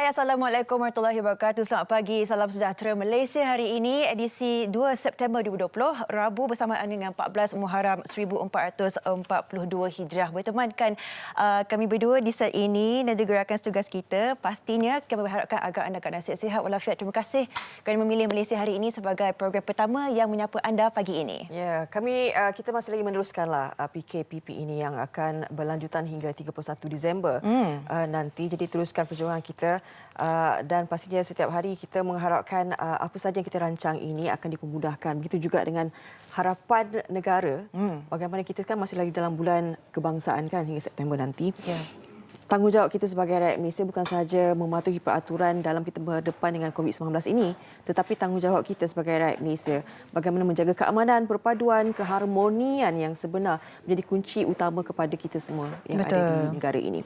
Hai, Assalamualaikum warahmatullahi wabarakatuh. Selamat pagi, salam sejahtera Malaysia. Hari ini edisi 2 September 2020, Rabu bersamaan dengan 14 Muharram 1442 Hijrah. Bertemankan kami berdua di set ini dan juga rakan tugas kita. Pastinya kami berharapkan agar anda keadaan sihat walafiat. Terima kasih kerana memilih Malaysia hari ini sebagai program pertama yang menyapa anda pagi ini. Ya, kita masih lagi meneruskanlah PKPP ini yang akan berlanjutan hingga 31 Disember nanti. Jadi teruskan perjuangan kita dan pastinya setiap hari kita mengharapkan apa saja yang kita rancang ini akan dipermudahkan. Begitu juga dengan harapan negara. Bagaimana kita kan masih lagi dalam bulan kebangsaan kan hingga September nanti. Ya. Tanggungjawab kita sebagai rakyat Malaysia bukan sahaja mematuhi peraturan dalam kita berdepan dengan COVID-19 ini, tetapi tanggungjawab kita sebagai rakyat Malaysia bagaimana menjaga keamanan, perpaduan, keharmonian yang sebenar menjadi kunci utama kepada kita semua yang ada di negara ini.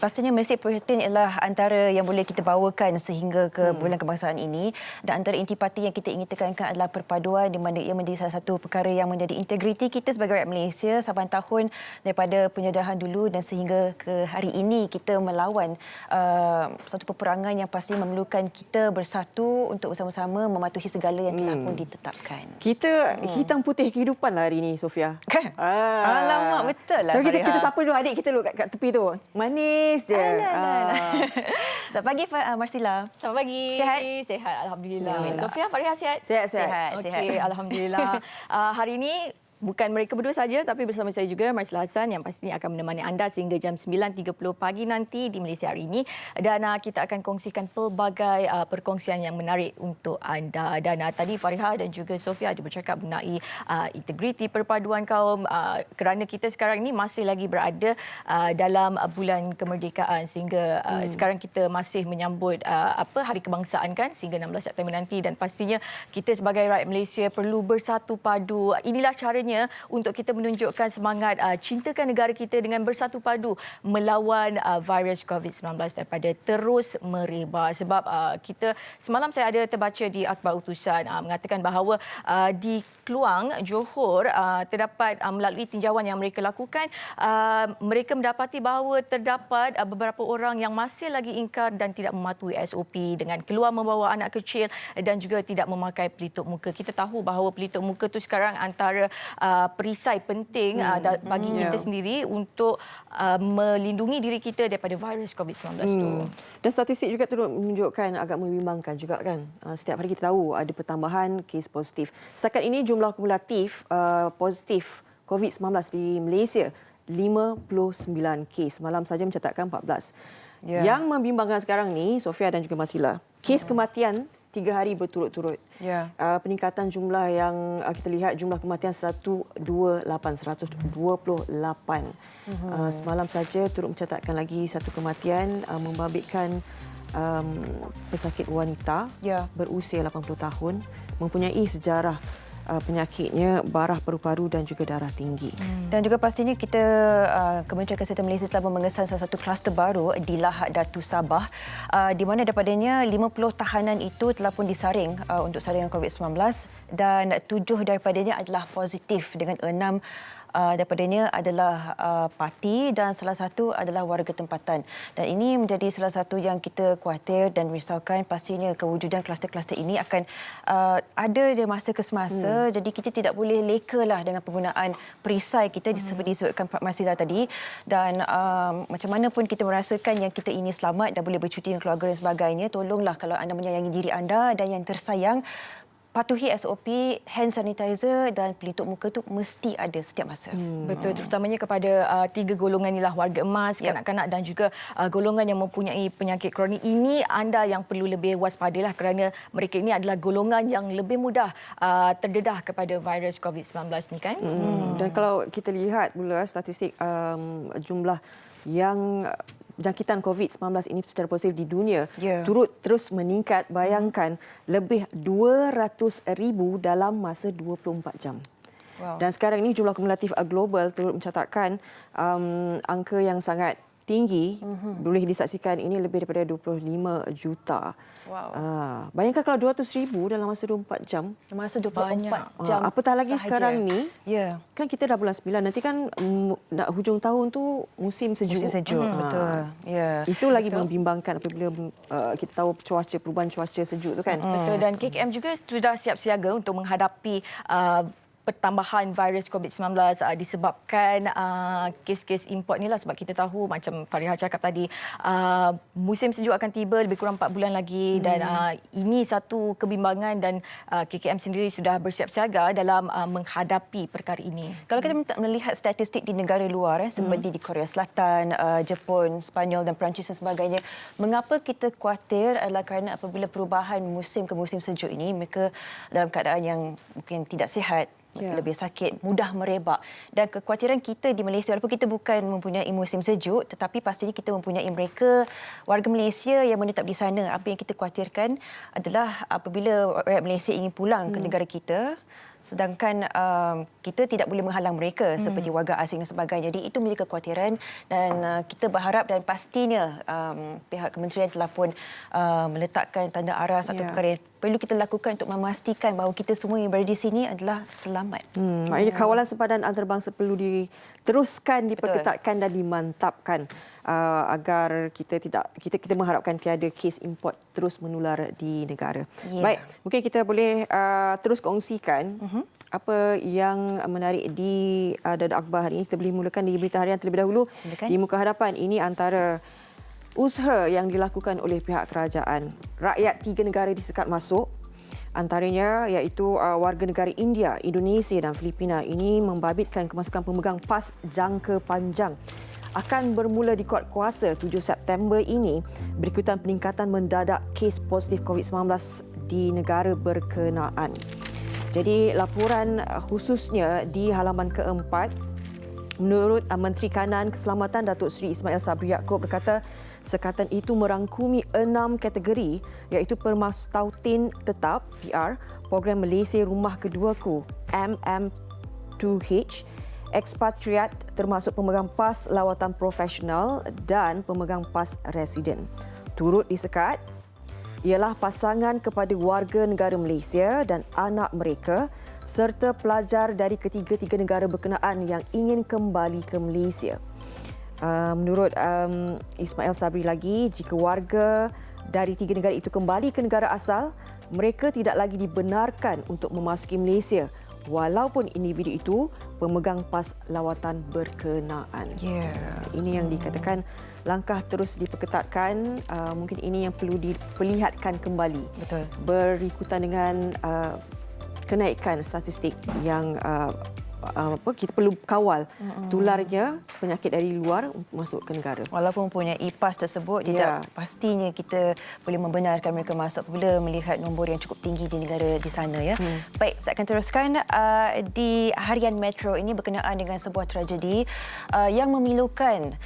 Pastinya Malaysia Prihatin ialah antara yang boleh kita bawakan sehingga ke bulan kebangsaan ini, dan antara intipati yang kita ingin tekankan adalah perpaduan, di mana ia menjadi salah satu perkara yang menjadi integriti kita sebagai rakyat Malaysia saban tahun daripada penjajahan dulu dan sehingga ke hari ini kita melawan satu peperangan yang pasti memerlukan kita bersatu untuk bersama-sama mematuhi segala yang telah pun ditetapkan. Kita hitam putih kehidupan lah hari ini, Sofia. Kan? Alamak, betul lah. Kita sapa dulu adik kita dulu kat tepi tu. Manis je. Selamat pagi, Marsila. Selamat pagi. Sihat? Sihat, Alhamdulillah. Sofia, Fariha sihat? Sihat. Okey, Alhamdulillah. Hari ini bukan mereka berdua saja, tapi bersama saya juga, Marsila Hassan, yang pastinya akan menemani anda sehingga jam 9.30 pagi nanti di Malaysia hari ini. Dan kita akan kongsikan pelbagai perkongsian yang menarik untuk anda. Dan tadi Fariha dan juga Sofia ada bercakap mengenai integriti perpaduan kaum, kerana kita sekarang ini masih lagi berada dalam bulan kemerdekaan, sehingga sekarang kita masih menyambut Hari Kebangsaan kan, sehingga 16 September nanti, dan pastinya kita sebagai rakyat Malaysia perlu bersatu padu. Inilah caranya untuk kita menunjukkan semangat cintakan negara kita dengan bersatu padu melawan virus COVID-19 daripada terus merebak. Sebab kita semalam saya ada terbaca di akhbar utusan mengatakan bahawa di Kluang, Johor, terdapat melalui tinjauan yang mereka lakukan, mereka mendapati bahawa terdapat beberapa orang yang masih lagi ingkar dan tidak mematuhi SOP dengan keluar membawa anak kecil dan juga tidak memakai pelitup muka. Kita tahu bahawa pelitup muka itu sekarang antara perisai penting bagi kita sendiri untuk melindungi diri kita daripada virus COVID-19 itu. Dan statistik juga turut menunjukkan agak membimbangkan juga kan. Setiap hari kita tahu ada pertambahan kes positif. Setakat ini jumlah kumulatif positif COVID-19 di Malaysia 59 kes. Malam saja mencatatkan 14. Yang membimbangkan sekarang ni, Sofia dan juga Marsila, kes kematian 3 hari berturut-turut. Peningkatan jumlah yang kita lihat, jumlah kematian 128. Semalam saja turut mencatatkan lagi satu kematian membabitkan pesakit wanita berusia 80 tahun, mempunyai sejarah penyakitnya barah paru-paru dan juga darah tinggi. Dan juga pastinya kita Kementerian Kesihatan Malaysia telah mengesan salah satu kluster baru di Lahad Datu Sabah, di mana daripadanya 50 tahanan itu telah pun disaring untuk saringan COVID-19 dan 7 daripadanya adalah positif dengan 6 daripadanya adalah parti dan salah satu adalah warga tempatan. Dan ini menjadi salah satu yang kita khawatir dan risaukan. Pastinya kewujudan kluster-kluster ini akan ada dari masa ke semasa. Jadi kita tidak boleh lekalah dengan penggunaan perisai kita seperti disebutkan Pak Marsila tadi. Dan macam mana pun kita merasakan yang kita ini selamat dan boleh bercuti dengan keluarga dan sebagainya, tolonglah kalau anda menyayangi diri anda dan yang tersayang, patuhi SOP, hand sanitizer dan pelitup muka itu mesti ada setiap masa. Betul, terutamanya kepada 3 golongan inilah, warga emas, kanak-kanak dan juga golongan yang mempunyai penyakit kronik. Ini anda yang perlu lebih waspadalah kerana mereka ini adalah golongan yang lebih mudah terdedah kepada virus COVID-19 ni kan. Dan kalau kita lihat pula statistik jumlah yang jangkitan COVID-19 ini secara positif di dunia turut terus meningkat. Bayangkan lebih 200,000 dalam masa 24 jam. Dan sekarang ini jumlah kumulatif global turut mencatatkan angka yang sangat tinggi, boleh disaksikan ini lebih daripada 25 juta. Wow. Bayangkan kalau 200,000 dalam masa 24 jam. Masa 24 Banyak. jam Apatah lagi sahaja. sekarang ni, Ya. kan kita dah bulan 9. Nanti kan nak hujung tahun tu musim sejuk. Musim sejuk, betul. Ya. Itu lagi membimbangkan apabila kita tahu perubahan cuaca sejuk tu kan. Betul, dan KKM juga sudah siap siaga untuk menghadapi pertambahan virus COVID-19 disebabkan kes-kes import ni lah, sebab kita tahu macam Fariha cakap tadi, musim sejuk akan tiba lebih kurang 4 bulan lagi dan ini satu kebimbangan dan KKM sendiri sudah bersiap siaga dalam menghadapi perkara ini. Kalau kita melihat statistik di negara luar seperti di Korea Selatan, Jepun, Sepanyol dan Perancis dan sebagainya, mengapa kita khawatir adalah kerana apabila perubahan musim ke musim sejuk ini, mereka dalam keadaan yang mungkin tidak sihat, lebih sakit, mudah merebak. Dan kekhawatiran kita di Malaysia, walaupun kita bukan mempunyai musim sejuk, tetapi pastinya kita mempunyai mereka, warga Malaysia yang menetap di sana. Apa yang kita khawatirkan adalah apabila rakyat Malaysia ingin pulang ke negara kita, sedangkan kita tidak boleh menghalang mereka seperti warga asing dan sebagainya. Jadi itu menjadi kekhawatiran dan kita berharap dan pastinya pihak kementerian telah pun meletakkan tanda aras atau perkara yang perlu kita lakukan untuk memastikan bahawa kita semua yang berada di sini adalah selamat. Maknanya kawalan sepadan antarabangsa perlu diteruskan, diperketatkan dan dimantapkan agar kita mengharapkan tiada kes import terus menular di negara. Baik, mungkin kita boleh terus kongsikan apa yang menarik di Dadah Akhbar hari ini. Kita boleh mulakan di berita harian terlebih dahulu. Silakan. Di muka hadapan ini antara usaha yang dilakukan oleh pihak kerajaan. Rakyat 3 negara disekat masuk, antaranya iaitu warga negara India, Indonesia dan Filipina. Ini membabitkan kemasukan pemegang PAS jangka panjang. Akan bermula di Kod Kuasa 7 September ini berikutan peningkatan mendadak kes positif COVID-19 di negara berkenaan. Jadi laporan khususnya di halaman keempat, menurut Menteri Kanan Keselamatan Datuk Seri Ismail Sabri Yaakob berkata sekatan itu merangkumi 6 kategori iaitu permastautin tetap PR, program Malaysia Rumah Keduaku MM2H, ekspatriat termasuk pemegang PAS lawatan profesional dan pemegang PAS residen. Turut disekat ialah pasangan kepada warga negara Malaysia dan anak mereka serta pelajar dari ketiga-tiga negara berkenaan yang ingin kembali ke Malaysia. Menurut Ismail Sabri lagi, jika warga dari 3 negara itu kembali ke negara asal, mereka tidak lagi dibenarkan untuk memasuki Malaysia walaupun individu itu pemegang PAS lawatan berkenaan. Ini yang dikatakan langkah terus diperketatkan. Mungkin ini yang perlu diperlihatkan kembali. Betul. Berikutan dengan kenaikan statistik yang kita perlu kawal tularnya penyakit dari luar masuk ke negara. Walaupun mempunyai PAS tersebut, tidak pastinya kita boleh membenarkan mereka masuk apabila melihat nombor yang cukup tinggi di negara di sana. Baik, saya akan teruskan di harian Metro ini berkenaan dengan sebuah tragedi yang memilukan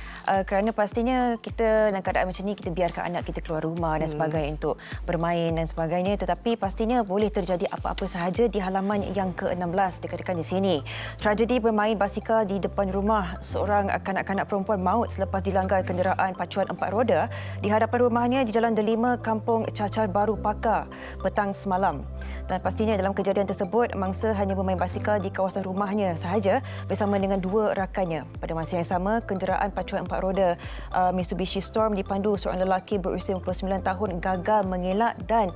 kerana pastinya kita dalam keadaan macam ni kita biarkan anak kita keluar rumah dan sebagainya untuk bermain dan sebagainya, tetapi pastinya boleh terjadi apa-apa sahaja di halaman yang ke-16 dikatakan di sini. Tragedi bermain basikal di depan rumah seorang kanak-kanak perempuan maut selepas dilanggar kenderaan pacuan 4 roda di hadapan rumahnya di Jalan Delima, Kampung Cacar Baru Pakar petang semalam. Dan pastinya dalam kejadian tersebut, mangsa hanya bermain basikal di kawasan rumahnya sahaja bersama dengan 2 rakannya. Pada masa yang sama, kenderaan pacuan 4 roda Mitsubishi Storm dipandu seorang lelaki berusia 59 tahun gagal mengelak dan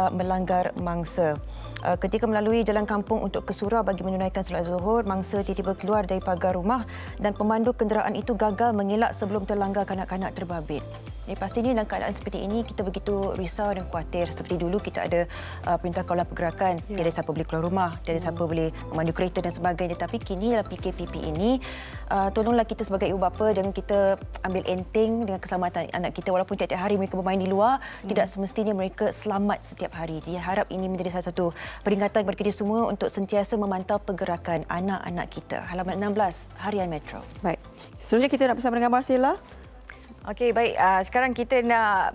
melanggar mangsa. Ketika melalui jalan kampung untuk ke surau bagi menunaikan solat Zuhur, mangsa tiba-tiba keluar dari pagar rumah dan pemandu kenderaan itu gagal mengelak sebelum terlanggar kanak-kanak terbabit. Pastinya dalam keadaan seperti ini kita begitu risau dan khawatir. Seperti dulu kita ada perintah kawalan pergerakan, tiada siapa boleh keluar rumah, tiada siapa boleh memandu kereta dan sebagainya. Tapi kini dalam PKPP ini, tolonglah kita sebagai ibu bapa jangan kita ambil enteng dengan keselamatan anak kita. Walaupun tiap-tiap hari mereka bermain di luar, tidak semestinya mereka selamat setiap hari. Jadi harap ini menjadi salah satu peringatan kepada kita semua untuk sentiasa memantau pergerakan anak-anak kita. Halaman 16 Harian Metro. Baik. Seterusnya kita nak bersama dengan Marcella. Okey, baik. Sekarang kita nak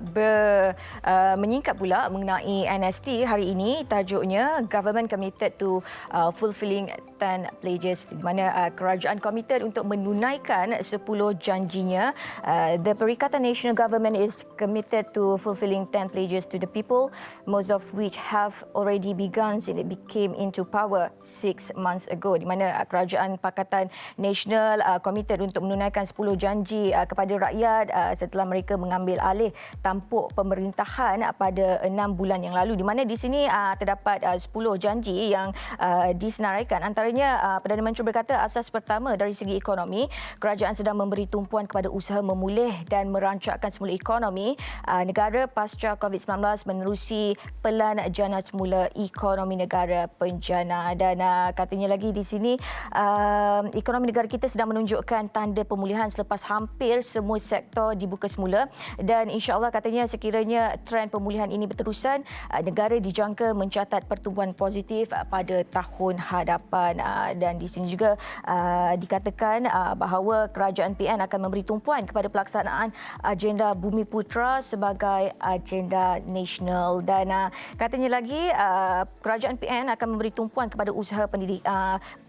menyingkap pula mengenai NST hari ini. Tajuknya, Government Committed to Fulfilling 10 pledges di mana kerajaan komited untuk menunaikan 10 janjinya. The Perikatan National Government is committed to fulfilling 10 pledges to the people, most of which have already begun since it became into power 6 months ago, di mana kerajaan Pakatan Nasional komited untuk menunaikan 10 janji kepada rakyat setelah mereka mengambil alih tampuk pemerintahan pada 6 bulan yang lalu, di mana di sini terdapat 10 janji yang disenaraikan. Antaranya Perdana Menteri berkata asas pertama dari segi ekonomi, kerajaan sedang memberi tumpuan kepada usaha memulih dan merancangkan semula ekonomi negara pasca COVID-19 menerusi pelan jana semula ekonomi negara penjana. Dan katanya lagi di sini ekonomi negara kita sedang menunjukkan tanda pemulihan selepas hampir semua sektor dibuka semula, dan insya-Allah katanya sekiranya trend pemulihan ini berterusan, negara dijangka mencatat pertumbuhan positif pada tahun hadapan. Dan di sini juga dikatakan bahawa kerajaan PN akan memberi tumpuan kepada pelaksanaan agenda Bumi Putra sebagai agenda nasional. Dan katanya lagi kerajaan PN akan memberi tumpuan kepada usaha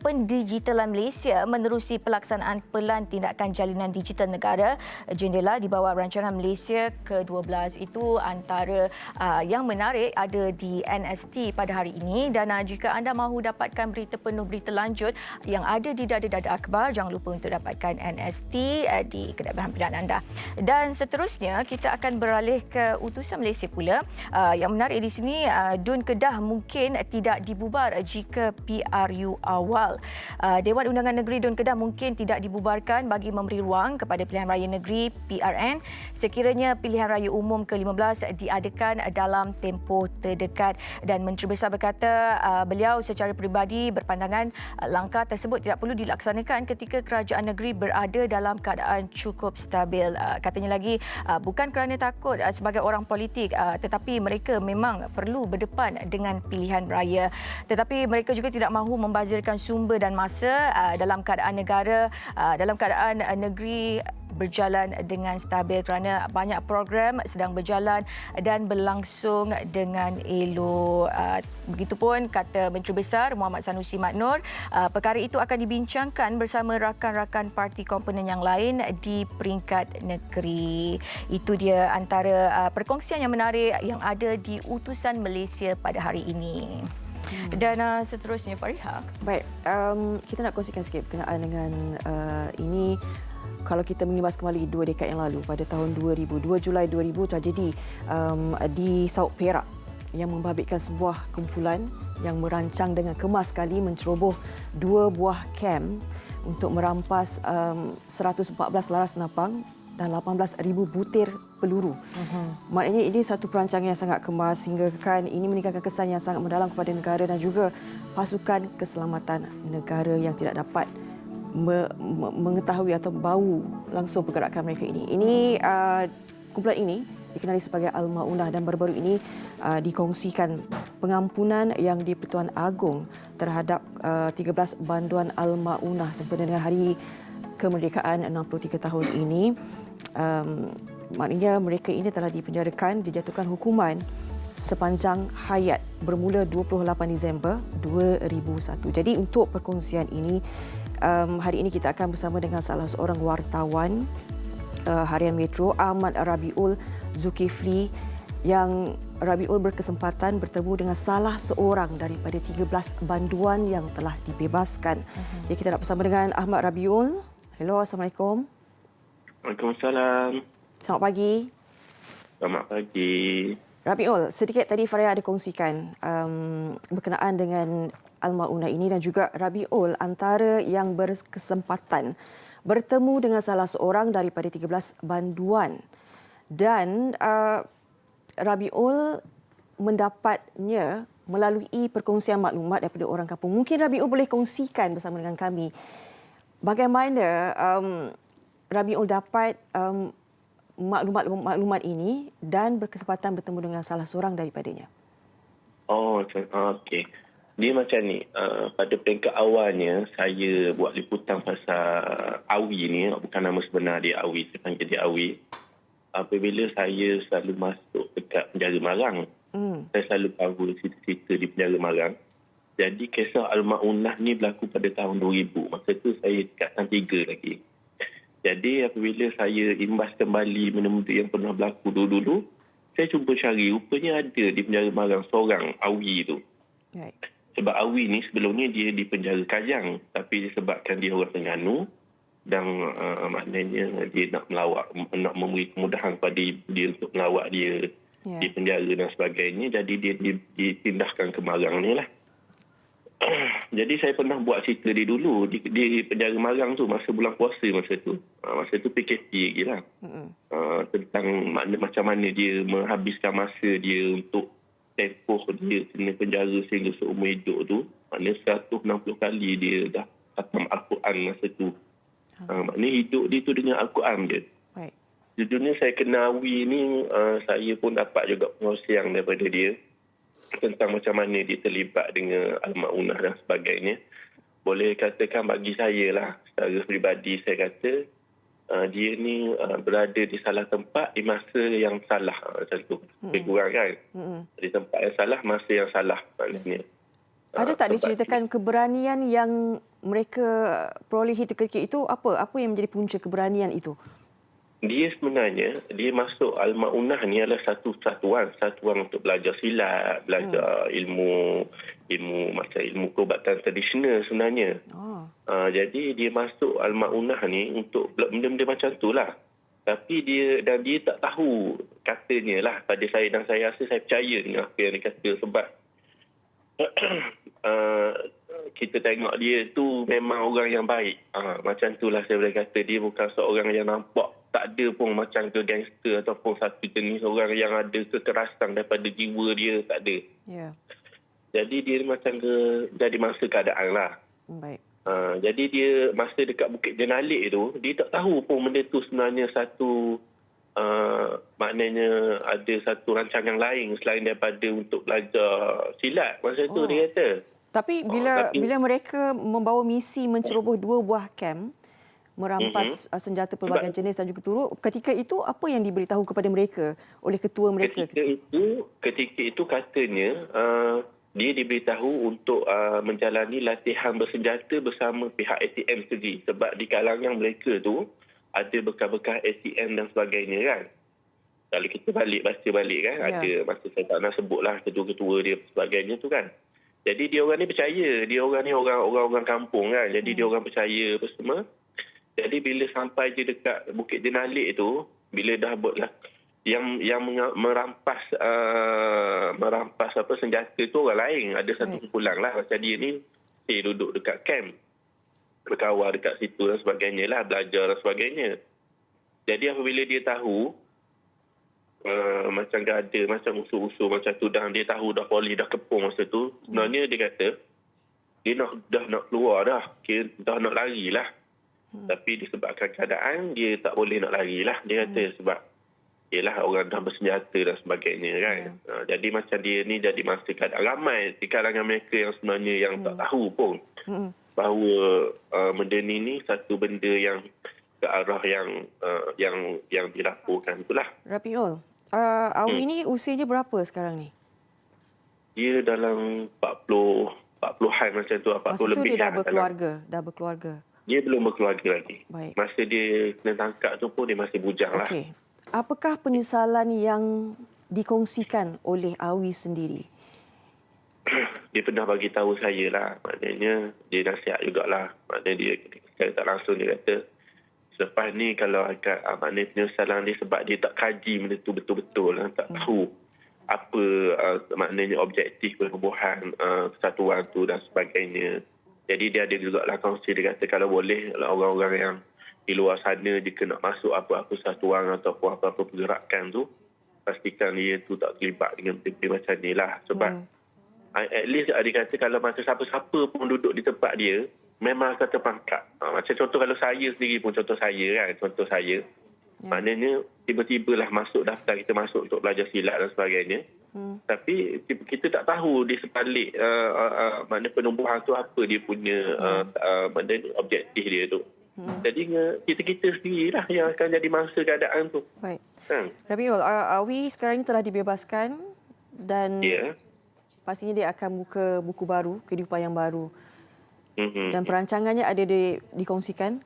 pendigitalan Malaysia menerusi pelaksanaan pelan tindakan jalinan digital negara jendela di bawah rancangan Malaysia ke-12. Itu antara yang menarik ada di NST pada hari ini. Dan jika anda mahu dapatkan berita penuh, berita lanjut yang ada di Dada-Dada Akhbar, jangan lupa untuk dapatkan NST di kedai berhampiran anda. Dan seterusnya kita akan beralih ke utusan Malaysia pula. Yang menarik di sini, DUN Kedah mungkin tidak dibubar jika PRU awal. Dewan Undangan Negeri DUN Kedah mungkin tidak dibubarkan bagi memberi ruang kepada pilihan raya negeri PRN sekiranya pilihan raya umum ke-15 diadakan dalam tempoh terdekat. Dan Menteri Besar berkata beliau secara peribadi berpandangan langkah tersebut tidak perlu dilaksanakan ketika kerajaan negeri berada dalam keadaan cukup stabil. Katanya lagi bukan kerana takut sebagai orang politik, tetapi mereka memang perlu berdepan dengan pilihan raya. Tetapi mereka juga tidak mahu membazirkan sumber dan masa dalam keadaan negeri berjalan dengan stabil kerana banyak program sedang berjalan dan berlangsung dengan elok. Begitupun kata Menteri Besar Muhammad Sanusi Mak Noor, perkara itu akan dibincangkan bersama rakan-rakan parti komponen yang lain di peringkat negeri. Itu dia antara perkongsian yang menarik yang ada di utusan Malaysia pada hari ini. Dan seterusnya Fariha. Baik, kita nak kongsikan sikit berkenaan dengan ini. Kalau kita mengimbas kembali 2 dekad yang lalu, pada tahun 2000, 2 Julai 2000, tragedi di Sauk Perak yang membabitkan sebuah kumpulan yang merancang dengan kemas sekali menceroboh 2 buah kem untuk merampas 114 laras napang dan 18,000 butir peluru. Maknanya ini satu perancangan yang sangat kemas hingga kan ini meninggalkan kesan yang sangat mendalam kepada negara dan juga pasukan keselamatan negara yang tidak dapat mengetahui atau bau langsung pergerakan mereka ini. Kumpulan ini dikenali sebagai Al-Maunah dan baru-baru ini dikongsikan pengampunan yang di-Pertuan Agong terhadap 13 banduan Al-Maunah sempena dengan hari kemerdekaan 63 tahun ini. Maknanya mereka ini telah dipenjarakan, dijatuhkan hukuman sepanjang hayat bermula 28 Disember 2001. Jadi untuk perkongsian ini, hari ini kita akan bersama dengan salah seorang wartawan Harian Metro, Ahmad Rabiul Zulkifli, yang Rabiul berkesempatan bertemu dengan salah seorang daripada 13 banduan yang telah dibebaskan. Jadi kita nak bersama dengan Ahmad Rabiul. Hello, Assalamualaikum. Waalaikumsalam. Selamat pagi. Selamat pagi. Rabiul, sedikit tadi Faria ada kongsikan berkenaan dengan Al-Maunah ini dan juga Rabiul antara yang berkesempatan bertemu dengan salah seorang daripada 13 banduan dan Rabiul mendapatnya melalui perkongsian maklumat daripada orang kampung. Mungkin Rabiul boleh kongsikan bersama dengan kami bagaimana Rabiul dapat maklumat ini dan berkesempatan bertemu dengan salah seorang daripadanya. Oh, okey. Dia macam ni, pada peringkat awalnya saya buat liputan pasal Awi ni, bukan nama sebenar dia Awi, saya panggil dia Awi. Apabila saya selalu masuk dekat penjara Marang, saya selalu cover cerita-cerita di penjara Marang. Jadi kisah Al-Ma'unah ni berlaku pada tahun 2000. Masa tu saya tingkatan 3 lagi. Jadi apabila saya imbas kembali benda-benda yang pernah berlaku dulu-dulu, saya cuba cari, rupanya ada di penjara Marang seorang, Awi tu. Right. Sebab Awi ni sebelum ni dia di penjara Kajang. Tapi disebabkan dia orang Terengganu dan maknanya dia nak melawak, nak memberi kemudahan kepada dia untuk melawak dia di penjara dan sebagainya. Jadi dia ditindahkan ke Marang ni lah. Jadi saya pernah buat cerita dia dulu di penjara Marang tu masa bulan puasa masa tu. Masa tu PKP lagi lah. Tentang macam mana dia menghabiskan masa dia untuk tempoh dia kena penjara sehingga seumur hidup tu. Maknanya 160 kali dia dah khatam Al-Quran masa tu. Maknanya hidup dia tu dengan Al-Quran je. Right. Sejujurnya saya kenal Awi ni, saya pun dapat juga pengkongsian daripada dia tentang macam mana dia terlibat dengan Al-Ma'unah dan sebagainya. Boleh katakan bagi saya lah, secara peribadi saya kata, dia ni berada di salah tempat di masa yang salah. Macam tu. Lebih kurang kan? Di tempat yang salah, masa yang salah. Maknanya. Ada tak diceritakan keberanian yang mereka perolehi ketika itu? Apa yang menjadi punca keberanian itu? Dia sebenarnya, dia masuk Al-Ma'unah ni adalah satuan untuk belajar silat, belajar ilmu macam ilmu perubatan tradisional sebenarnya. Jadi dia masuk Al-Ma'unah ni untuk benda-benda macam tu lah. Tapi dia tak tahu katanya lah pada saya, dan saya rasa saya percaya dengan apa yang dia kata sebab kita tengok dia tu memang orang yang baik. Macam itulah saya boleh kata dia bukan seorang yang nampak tak ada pun macam ke gangster ataupun satu jenis orang yang ada kekerasan daripada jiwa dia, tak ada. Ya. Jadi dia macam jadi masa keadaan lah. Baik. Jadi dia masa dekat Bukit Jenalik tu, dia tak tahu pun benda tu sebenarnya satu maknanya ada satu rancangan lain selain daripada untuk belajar silat. Masa tu dia kata. Tapi bila mereka membawa misi menceroboh 2 buah kamp, merampas senjata pelbagai jenis dan juga peluru, ketika itu apa yang diberitahu kepada mereka oleh ketua mereka? Ketika itu katanya dia diberitahu untuk menjalani latihan bersenjata bersama pihak ATM sendiri. Sebab di kalangan mereka tu ada bekas-bekas ATM dan sebagainya kan. Kalau kita baca balik kan, ada masa saya tak nak sebutlah ketua-ketua dia sebagainya tu kan. Jadi dia orang ni percaya, dia orang ni orang-orang kampung kan. Jadi dia orang percaya apa semua. Jadi bila sampai je dekat Bukit Jenalik tu, bila dah buatlah yang merampas apa senjata tu orang lain, ada satu kumpulan lah macam dia ni duduk dekat kamp, berkawal dekat situ dan sebagainya lah, belajar dan sebagainya. Jadi apabila dia tahu macam ada macam usul-usul macam tu, dan dia tahu dah polis dah kepung masa tu, sebenarnya dia kata dia dah nak keluar dah, dah nak lari lah. Tapi disebabkan keadaan, dia tak boleh nak lari lah. Dia kata sebab yelah orang dah bersenjata dan sebagainya kan. Jadi macam dia ni jadi masa keadaan. Ramai di kalangan mereka yang sebenarnya yang tak tahu pun bahawa benda ni satu benda yang ke arah yang dilaporkan itulah. Rapiul, Awi ni usianya berapa sekarang ni? Dia dalam 40-an macam tu, 40 masa tu lebih. Dia dah berkeluarga. Dia belum berkeluarga lagi. Baik. Masa dia kena tangkap tu pun dia masih bujang lah. Okey. Apakah penyesalan yang dikongsikan oleh Awi sendiri? Dia pernah bagi tahu saya lah. Maknanya dia nasihat jugalah. Maknanya dia secara tak langsung dia kata, selepas ni kalau maknanya penyesalan dia sebab dia tak kaji benda tu betul-betul lah. Tak tahu apa maknanya objektif perbuahan kesatuan tu dan sebagainya. Jadi dia ada juga lah kongsi, dia kata kalau boleh orang-orang yang di luar sana jika nak masuk apa-apa satuan ataupun apa-apa pergerakan tu, pastikan dia tu tak terlibat dengan benda macam ni lah. Sebab at least dia kata kalau masa siapa-siapa pun duduk di tempat dia, memang akan terpangkap. Macam contoh kalau saya sendiri pun, contoh saya, maknanya tiba-tibalah masuk daftar kita masuk untuk belajar silat dan sebagainya. Tapi kita tak tahu di sebalik mana penubuhan tu apa dia punya mana objektif dia tu. Jadi kita sendirilah yang akan jadi mangsa keadaan tu. Baik. Rabiul, Awi sekarang ini telah dibebaskan dan pastinya dia akan buka buku baru, kehidupan yang baru. Mhm. Dan perancangannya ada dikongsikan?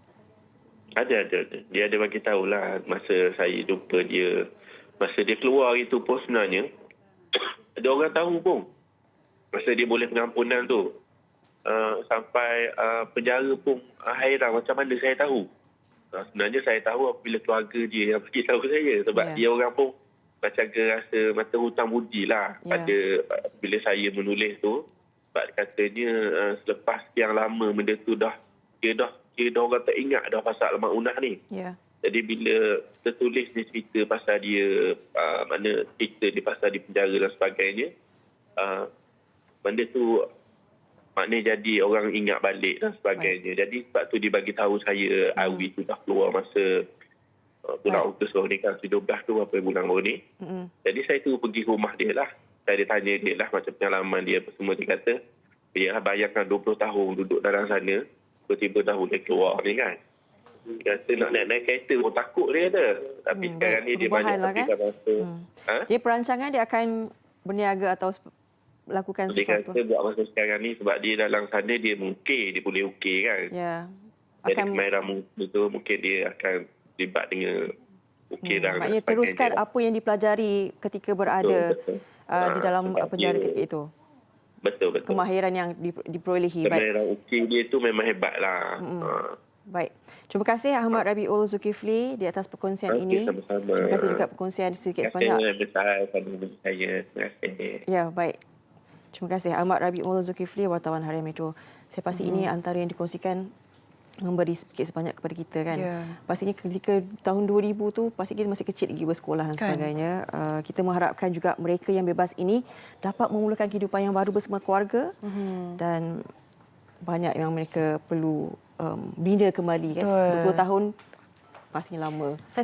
Ada. Dia ada bagi tahulah masa saya jumpa dia. Masa dia keluar itu pun sebenarnya, ada orang tahu pun. Masa dia boleh pengampunan tu. Sampai penjara pun hairan macam mana saya tahu. Sebenarnya saya tahu apabila keluarga dia yang bagi tahu saya. Sebab dia orang pun macam rasa mata hutang budi lah pada bila saya menulis tu. Sebab katanya selepas sekian lama benda tu dah orang tak ingat dah pasal Al-Maunah ni. Ya. Jadi bila tertulis dia cerita pasal dia, mana cerita dia pasal di penjara dan sebagainya, benda tu maknanya jadi orang ingat balik dan sebagainya. Jadi sebab tu dia bagi tahu saya Awi tu dah keluar masa bulan Ogos ni kan, 17 tu berapa bulan baru ni. Jadi saya tu pergi rumah dia lah. Saya tanya dia lah macam pengalaman dia apa semua. Dia kata, ya bayangkan 20 tahun duduk dalam sana, tiba-tiba dah boleh keluar ni kan. Dia kata nak naik kereta pun takut dia kata. Tapi sekarang ni dia banyak lah, kan? rasa. Dia perancangan dia akan berniaga atau lakukan Dia sesuatu. kata buat masa sekarang ni sebab dia dalam sana dia mungkin dia boleh okey kan. Ya. Jadi kemahiran tu mungkin dia akan terlibat dengan ukiran. Maknanya teruskan apa yang dipelajari ketika berada di dalam penjara ketika itu. Betul. Kemahiran yang diperolehi. Kemahiran ukir dia tu memang hebat lah. Baik. Terima kasih Ahmad Rabiul Zulkifli di atas perkongsian ini. Sama-sama. Terima kasih juga perkongsian sedikit banyak. Terima kasih besar pada saya. Terima kasih. Ya, baik. Terima kasih Ahmad Rabiul Zulkifli, wartawan Harian Metro. Saya pasti ini antara yang dikongsikan memberi sedikit sebanyak kepada kita kan. Pastinya ketika tahun 2000 tu pasti kita masih kecil lagi bersekolah dan sebagainya. Kita mengharapkan juga mereka yang bebas ini dapat memulakan kehidupan yang baru bersama keluarga dan banyak yang mereka perlu bina kembali kan. 20 tahun pastinya lama. Saya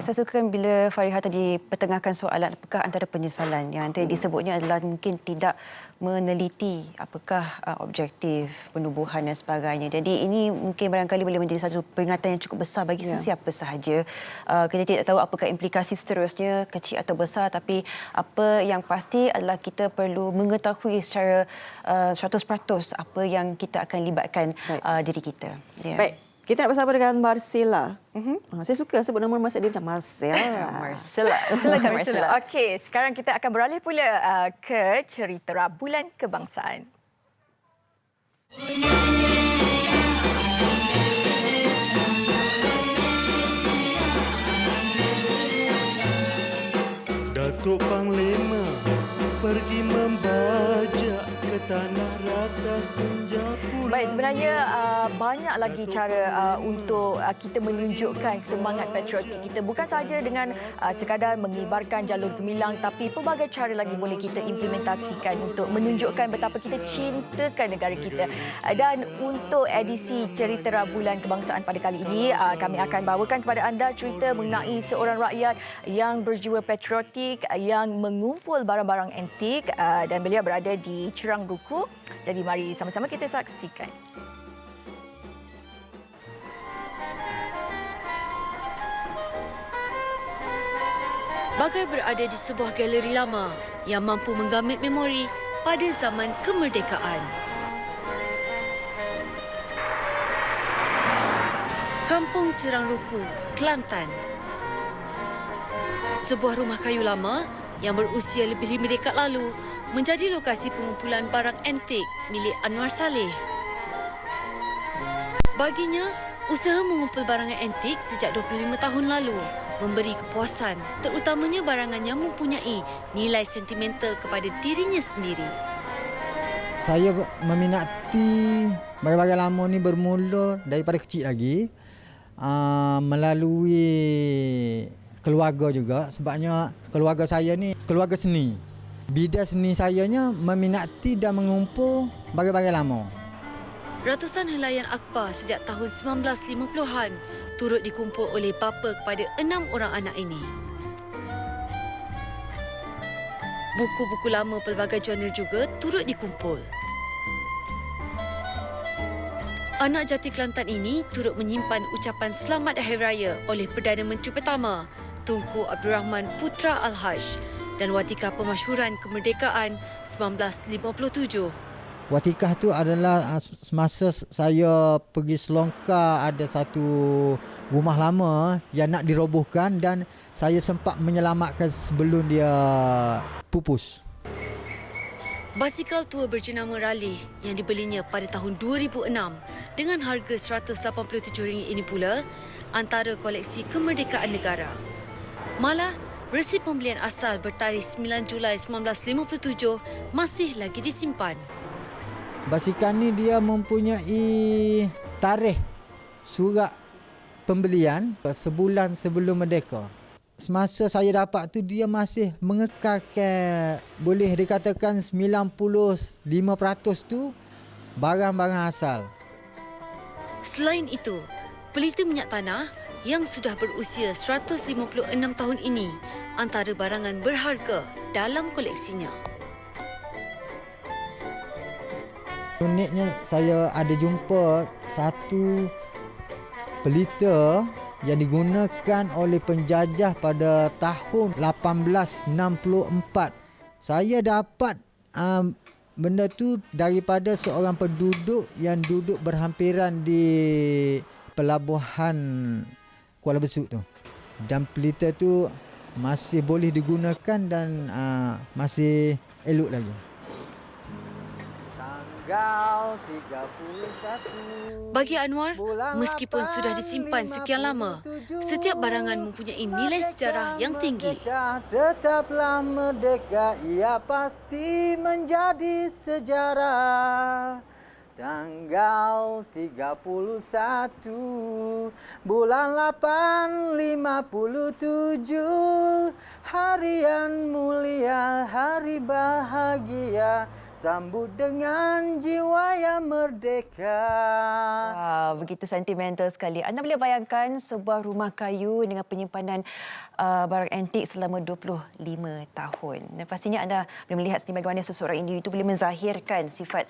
sukakan bila Fariha tadi pertengahkan soalan apakah antara penyesalan yang nanti disebutnya adalah mungkin tidak meneliti apakah objektif penubuhan dan sebagainya. Jadi ini mungkin barangkali boleh menjadi satu peringatan yang cukup besar bagi sesiapa sahaja. Kita tidak tahu apakah implikasi seterusnya kecil atau besar, tapi apa yang pasti adalah kita perlu mengetahui secara 100% apa yang kita akan libatkan diri kita. Baik. Kita nak bersama dengan Marcella. Saya suka sebut nama Marcella dia macam Marcella. Marcella. Silakan Marcella. Okey, sekarang kita akan beralih pula ke cerita Bulan Kebangsaan. Datuk Panglima pergi membajak ke tanah rata senja pulang. Baik, sebenarnya banyak lagi cara untuk kita menunjukkan semangat patriotik kita. Bukan sahaja dengan sekadar mengibarkan jalur gemilang, tapi pelbagai cara lagi boleh kita implementasikan untuk menunjukkan betapa kita cintakan negara kita. Dan untuk edisi cerita Bulan Kebangsaan pada kali ini, kami akan bawakan kepada anda cerita mengenai seorang rakyat yang berjiwa patriotik, yang mengumpul barang-barang antik dan beliau berada di Cerang Ruku. Jadi mari sama-sama kita saksikan. Bagai berada di sebuah galeri lama yang mampu menggamit memori pada zaman kemerdekaan. Kampung Cerang Ruku, Kelantan. Sebuah rumah kayu lama yang berusia lebih 5 dekad lalu menjadi lokasi pengumpulan barang antik milik Anwar Saleh. Baginya, usaha mengumpul barangan antik sejak 25 tahun lalu memberi kepuasan, terutamanya barangan yang mempunyai nilai sentimental kepada dirinya sendiri. Saya meminati barang-barang lama ni bermula daripada kecil lagi, melalui keluarga juga, sebabnya keluarga saya ni keluarga seni. Bidang seni sayanya meminati dan mengumpul barang-barang lama. Ratusan helaian akbar sejak tahun 1950-an turut dikumpul oleh bapa kepada 6 orang anak ini. Buku-buku lama pelbagai genre juga turut dikumpul. Anak jati Kelantan ini turut menyimpan ucapan selamat Hari Raya oleh Perdana Menteri pertama, Tunku Abdul Rahman Putra Al-Haj, dan watika pemasyhuran kemerdekaan 1957. Watikah tu adalah semasa saya pergi Selongkar, ada satu rumah lama yang nak dirobohkan dan saya sempat menyelamatkan sebelum dia pupus. Basikal tua berjenama Raleigh yang dibelinya pada tahun 2006 dengan harga RM187 ini pula antara koleksi kemerdekaan negara. Malah, resi pembelian asal bertarikh 9 Julai 1957 masih lagi disimpan. Basikal ni dia mempunyai tarikh surat pembelian sebulan sebelum merdeka. Semasa saya dapat tu dia masih mengekalkan, boleh dikatakan 95% tu barang-barang asal. Selain itu, pelita minyak tanah yang sudah berusia 156 tahun ini antara barangan berharga dalam koleksinya. Uniknya saya ada jumpa satu pelita yang digunakan oleh penjajah pada tahun 1864. Saya dapat benda tu daripada seorang penduduk yang duduk berhampiran di pelabuhan Kuala Besut tu. Dan pelita tu masih boleh digunakan dan masih elok lagi. Bagi Anwar, meskipun sudah disimpan sekian lama, setiap barangan mempunyai nilai sejarah yang tinggi. Tetaplah merdeka, ia pasti menjadi sejarah. Tanggal 31 bulan 8 57, hari yang mulia, hari bahagia, sambut dengan jiwa yang merdeka. Wah, begitu sentimental sekali. Anda boleh bayangkan sebuah rumah kayu dengan penyimpanan barang antik selama 25 tahun. Dan pastinya anda boleh melihat sendiri bagaimana seseorang individu boleh menzahirkan sifat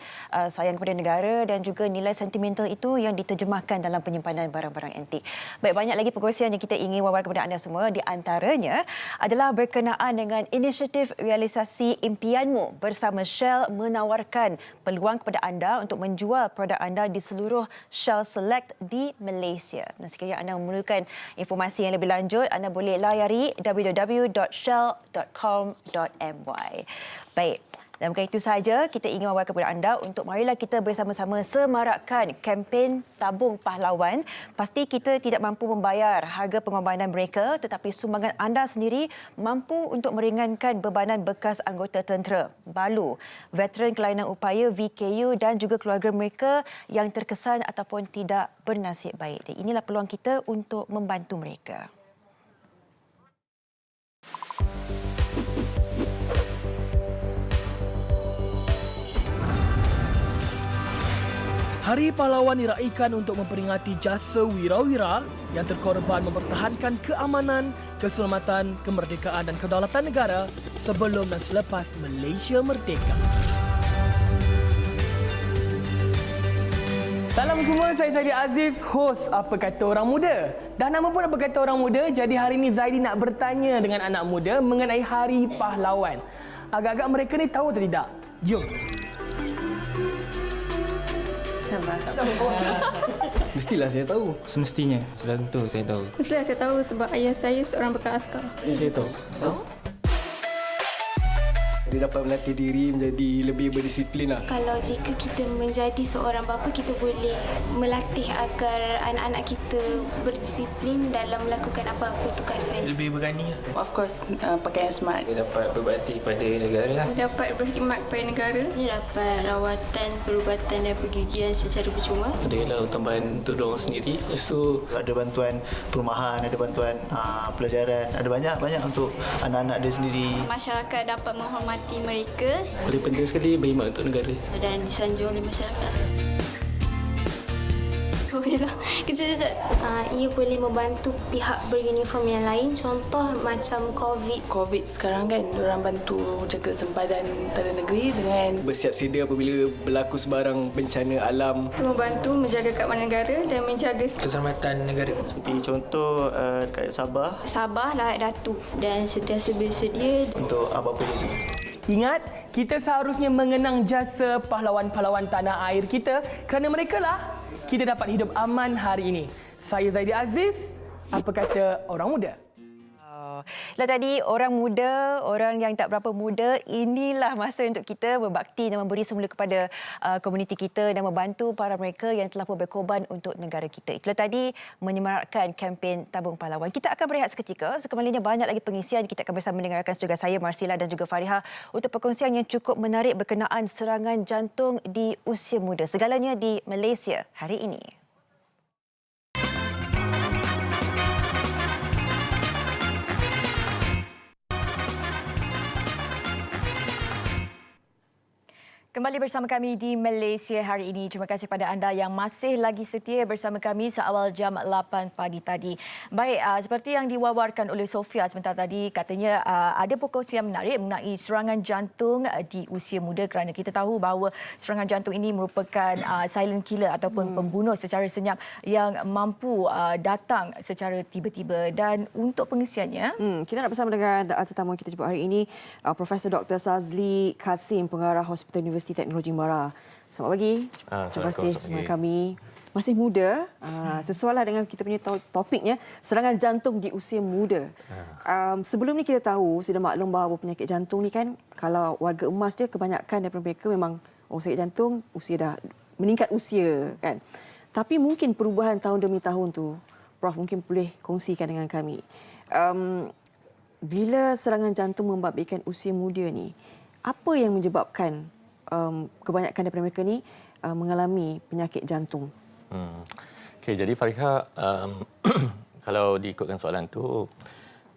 sayang kepada negara dan juga nilai sentimental itu yang diterjemahkan dalam penyimpanan barang-barang antik. Baik, banyak lagi perkongsian yang kita ingin wawarkan kepada anda semua. Di antaranya adalah berkenaan dengan inisiatif realisasi impianmu bersama Shell menawarkan peluang kepada anda untuk menjual produk anda di seluruh Shell Select di Malaysia. Dan sekiranya anda memerlukan informasi yang lebih lanjut, anda boleh layari www.shell.com.my. Baik. Dan bukan itu sahaja, kita ingin wawarkan kepada anda untuk marilah kita bersama-sama semarakkan kempen Tabung Pahlawan. Pasti kita tidak mampu membayar harga pengorbanan mereka, tetapi sumbangan anda sendiri mampu untuk meringankan bebanan bekas anggota tentera, BALU, veteran kelainan upaya VKU dan juga keluarga mereka yang terkesan ataupun tidak bernasib baik. Dan inilah peluang kita untuk membantu mereka. Hari Pahlawan diraikan untuk memperingati jasa wira-wira yang terkorban mempertahankan keamanan, keselamatan, kemerdekaan dan kedaulatan negara sebelum dan selepas Malaysia merdeka. Salam semua, saya Zaidi Aziz, hos Apa Kata Orang Muda. Dah nama pun Apa Kata Orang Muda, jadi hari ini Zaidi nak bertanya dengan anak muda mengenai Hari Pahlawan. Agak-agak mereka ni tahu atau tidak? Jom. Mestilah saya tahu. Semestinya, sudah tentu saya tahu. Mestilah saya tahu sebab ayah saya seorang bekas askar. Ya, saya tahu. Dia dapat melatih diri menjadi lebih berdisiplin lah. Kalau jika kita menjadi seorang bapa, kita boleh melatih agar anak-anak kita berdisiplin dalam melakukan apa-apa tugasan. Lebih berani. Of course, pakaian smart. Dia dapat berbakti pada negara. Dapat berkhidmat kepada negara. Dia dapat rawatan, perubatan dan pergigian secara percuma. Ada ialah tambahan untuk diorang sendiri. Lepas tu Ada bantuan perumahan, ada bantuan pelajaran, ada banyak untuk anak-anak dia sendiri. Masyarakat dapat menghormati mereka. paling penting sekali berkhidmat untuk negara. Dan disanjung oleh masyarakat. Itu je lah. Kejap. Ia boleh membantu pihak beruniform yang lain. Contoh macam COVID sekarang kan, diorang bantu jaga sempadan antara negeri dengan bersiap sedia apabila berlaku sebarang bencana alam. membantu menjaga keamanan negara dan menjaga Keselamatan negara. Seperti contoh dekat Sabah Sabah, Lahad Datu dan sentiasa bersedia. untuk apa-apa jadi. Ingat, kita seharusnya mengenang jasa pahlawan-pahlawan tanah air kita kerana mereka lah kita dapat hidup aman hari ini. Saya Zaidi Aziz, apa kata orang muda? Lah tadi orang muda, orang yang tak berapa muda, inilah masa untuk kita berbakti dan memberi semula kepada komuniti kita dan membantu para mereka yang telah pun berkorban untuk negara kita. Itulah tadi menyemarakkan kempen Tabung Pahlawan. Kita akan berehat seketika. Sekembalinya banyak lagi pengisian. Kita akan bersama dengan rakan juga saya, Marsila dan juga Fariha untuk perkongsian yang cukup menarik berkenaan serangan jantung di usia muda. Segalanya di Malaysia hari ini. Kembali bersama kami di Malaysia hari ini. Terima kasih kepada anda yang masih lagi setia bersama kami seawal jam 8 pagi tadi. Baik, seperti yang diwawarkan oleh Sofia sebentar tadi, katanya ada perkongsian menarik mengenai serangan jantung di usia muda kerana kita tahu bahawa serangan jantung ini merupakan silent killer ataupun pembunuh secara senyap yang mampu datang secara tiba-tiba. Dan untuk pengisiannya, Kita nak bersama dengan tetamu kita jemput hari ini, Profesor Dr. Sazli Kasim, Pengarah Hospital Universiti Teknologi Mara. Selamat pagi. Terima kasih bersama kami. Masih muda, sesuailah dengan kita punya topiknya, serangan jantung di usia muda. Sebelum ni kita tahu, sudah maklum bahawa penyakit jantung ni kan, kalau warga emas dia kebanyakan daripada mereka memang sakit jantung, usia dah meningkat usia kan. Tapi mungkin perubahan tahun demi tahun tu, Prof mungkin boleh kongsikan dengan kami. Bila serangan jantung membabitkan usia muda ni, apa yang menyebabkan kebanyakan daripada mereka ni mengalami penyakit jantung? Okey, jadi Fariha, kalau diikutkan soalan tu,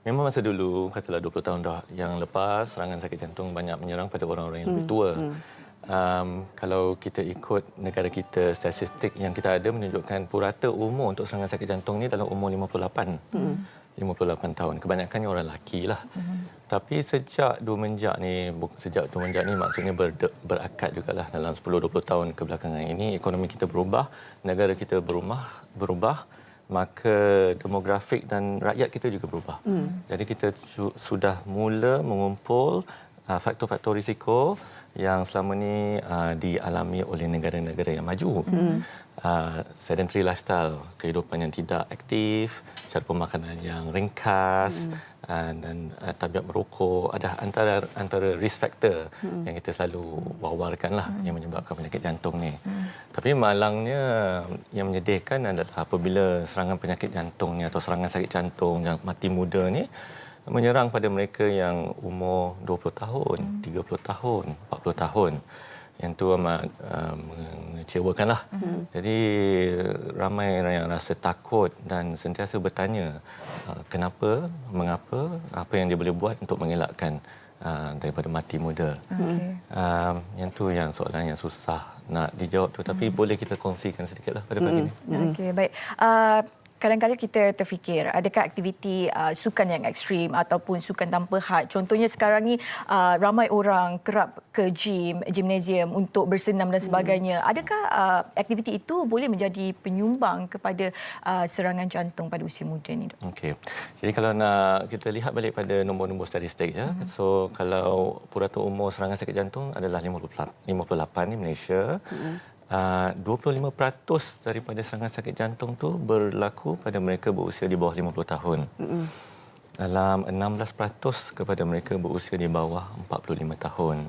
memang masa dulu, katalah 20 tahun dah yang lepas, serangan sakit jantung banyak menyerang pada orang-orang yang lebih tua. Kalau kita ikut negara kita, statistik yang kita ada menunjukkan purata umur untuk serangan sakit jantung ni dalam umur 58 tahun. Kebanyakannya orang lelaki lah. Tapi sejak dua menjak ni maksudnya berakad jugalah dalam 10-20 tahun kebelakangan ini, ekonomi kita berubah, negara kita berubah, maka demografik dan rakyat kita juga berubah. Jadi kita sudah mula mengumpul faktor-faktor risiko yang selama ni dialami oleh negara-negara yang maju. Sedentary lifestyle, kehidupan yang tidak aktif, cara pemakanan yang ringkas, dan tabiat merokok, ada antara risk factor yang kita selalu wawarkanlah yang menyebabkan penyakit jantung ni. Tapi malangnya yang menyedihkan adalah apabila serangan penyakit jantung ni atau serangan sakit jantung yang mati muda ni menyerang pada mereka yang umur 20 tahun, 30 tahun, 40 tahun. Yang tu amat mengecewakanlah. Jadi ramai yang rasa takut dan sentiasa bertanya kenapa, mengapa, apa yang dia boleh buat untuk mengelakkan daripada mati muda. Yang tu yang soalan yang susah nak dijawab tu, tapi boleh kita kongsikan sedikitlah pada pagi ni. Okey, baik. Kadang-kadang kita terfikir, adakah aktiviti sukan yang ekstrim ataupun sukan tanpa had? Contohnya sekarang ni ramai orang kerap ke gimnasium untuk bersenam dan sebagainya. Adakah aktiviti itu boleh menjadi penyumbang kepada serangan jantung pada usia muda ni? Okey. Jadi kalau nak kita lihat balik pada nombor-nombor statistik ya. So kalau purata umur serangan sakit jantung adalah 58 di Malaysia. 25% daripada serangan sakit jantung tu berlaku pada mereka berusia di bawah 50 tahun. Dalam 16% kepada mereka berusia di bawah 45 tahun.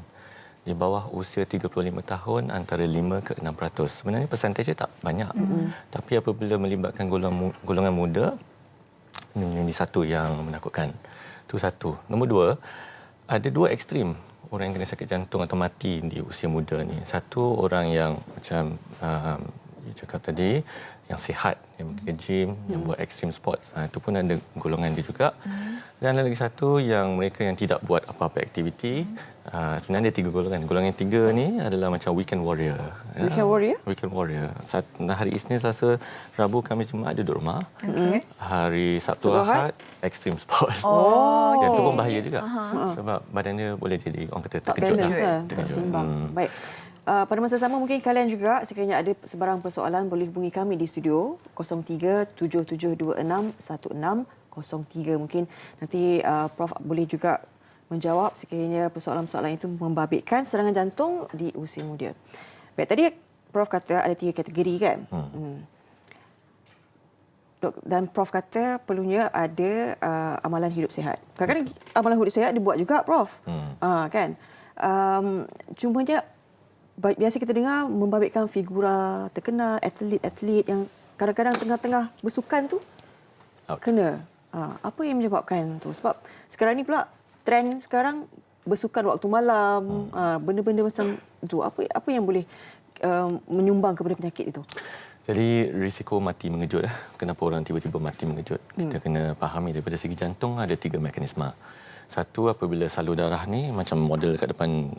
Di bawah usia 35 tahun antara 5 ke 6%. Sebenarnya persentage tak banyak. Tapi apabila melibatkan golongan muda, ini satu yang menakutkan. Itu satu. Nombor dua, ada dua ekstrim orang yang kena sakit jantung atau mati di usia muda ni. Satu, orang yang macam you cakap tadi, yang sihat, yang pergi ke gym, yang buat extreme sports. Itu pun ada golongan dia juga. Dan ada lagi satu yang mereka yang tidak buat apa-apa aktiviti. Sebenarnya ada 3 golongan. Golongan yang 3 ni adalah macam weekend warrior. Weekend warrior? Weekend warrior. Hari Isnin, Selasa, Rabu, Khamis, Jumaat dia duduk rumah. Hari Sabtu, Ahad, extreme sports. Yang itu pun bahaya juga. Sebab badan dia boleh jadi orang kata terkejut. Tak seimbang. Baik. Pada masa sama mungkin kalian juga sekiranya ada sebarang persoalan boleh hubungi kami di studio 0377261603. Mungkin nanti Prof boleh juga menjawab sekiranya persoalan-persoalan itu membabitkan serangan jantung di usia muda. Baik, tadi Prof kata ada 3 kategori kan? Dan Prof kata perlunya ada amalan hidup sihat. Kadang-kadang amalan hidup sihat dibuat juga Prof. Kan? Cumanya biasa kita dengar membabitkan figura terkenal, atlet-atlet yang kadang-kadang tengah-tengah bersukan tu kena. Apa yang menyebabkan tu? Sebab sekarang ni pula trend sekarang bersukan waktu malam, benda-benda macam tu. Apa yang boleh menyumbang kepada penyakit itu? Jadi risiko mati mengejut. Kenapa orang tiba-tiba mati mengejut? Kita kena fahami daripada segi jantung ada 3 mekanisme. Satu, apabila salur darah ni macam model kat depan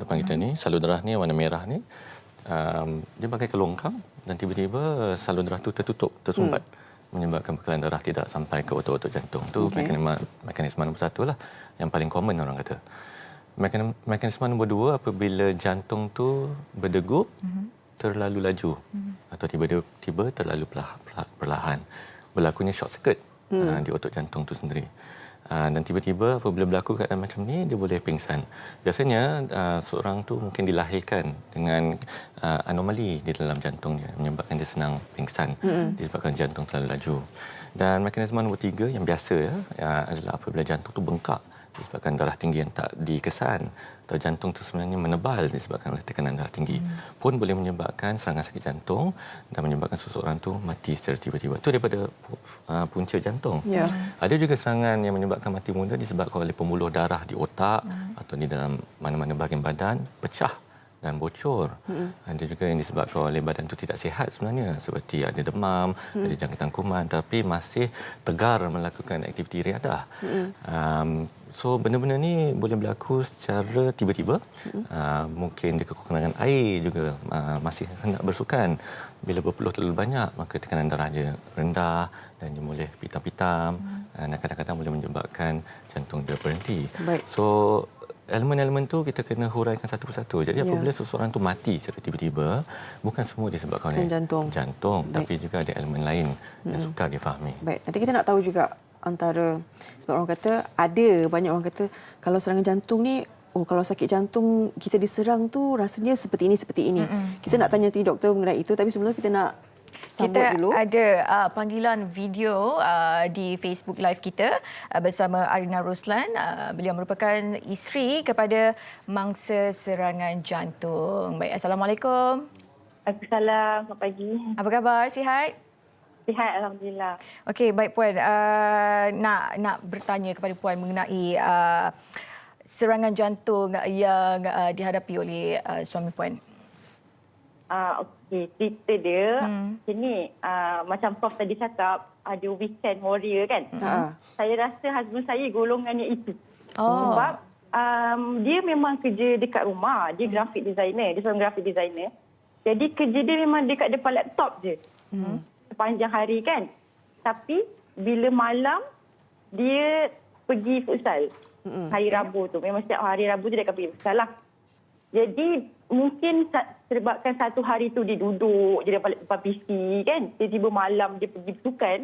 kita ni, salur darah ni warna merah ni, dia bagai kelongkang dan tiba-tiba salur darah tu tertutup, tersumbat, menyebabkan bekalan darah tidak sampai ke otot-otot jantung. Itu mekanisme nombor 1 lah, yang paling common orang kata. Mekanisme nombor 2, apabila jantung tu berdegup terlalu laju atau tiba-tiba terlalu perlahan, berlakunya short circuit di otot jantung tu sendiri. Dan tiba-tiba apabila berlaku keadaan macam ni, dia boleh pingsan. Biasanya seorang tu mungkin dilahirkan dengan anomali di dalam jantungnya, menyebabkan dia senang pingsan disebabkan jantung terlalu laju. Dan mekanisme nombor 3 yang biasa adalah apabila jantung tu bengkak disebabkan darah tinggi yang tak dikesan, atau jantung itu sebenarnya menebal disebabkan oleh tekanan darah tinggi, pun boleh menyebabkan serangan sakit jantung dan menyebabkan seseorang itu mati secara tiba-tiba. Itu daripada punca jantung. Ada juga serangan yang menyebabkan mati muda disebabkan oleh pembuluh darah di otak atau di dalam mana-mana bahagian badan pecah dan bocor. Ada juga yang disebabkan oleh badan itu tidak sihat sebenarnya, seperti ada demam, ada jangkitan kuman tapi masih tegar melakukan aktiviti riadah. So benda-benda ni boleh berlaku secara tiba-tiba. Mungkin dia kekurangan air juga, masih hendak bersukan. Bila berpeluh terlalu banyak, maka tekanan darah dia rendah dan dia boleh pitam-pitam dan kadang-kadang boleh menyebabkan jantung dia berhenti. So elemen-elemen tu kita kena huraikan satu persatu. Jadi apabila seseorang tu mati secara tiba-tiba, bukan semua disebabkan oleh jantung, tapi juga ada elemen lain yang sukar difahami. Baik, nanti kita nak tahu juga antara, sebab orang kata banyak orang kata kalau serangan jantung ni, kalau sakit jantung kita diserang tu rasanya seperti ini. Kita nak tanya doktor mengenai itu, tapi sebelum kita nak kita dulu. ada panggilan video di Facebook Live kita bersama Arina Roslan. Beliau merupakan isteri kepada mangsa serangan jantung. Baik, Assalamualaikum. Waalaikumsalam. Selamat pagi. Apa khabar? Sihat? Sihat, Alhamdulillah. Okey, baik Puan. Nak bertanya kepada Puan mengenai serangan jantung yang dihadapi oleh suami Puan. Okey, cerita dia ini macam Prof tadi cakap ada weekend warrior kan. Saya rasa husband saya golongannya itu. Sebab dia memang kerja dekat rumah, dia graphic designer, dia seorang graphic designer. Jadi kerja dia memang dekat depan laptop je. Sepanjang hari kan. Tapi bila malam dia pergi futsal. Hari Rabu tu. Memang setiap hari Rabu dia akan pergi futsal lah. Jadi mungkin sebabkan satu hari tu dia duduk je depan PC kan. Tiba-tiba malam dia pergi bersukan.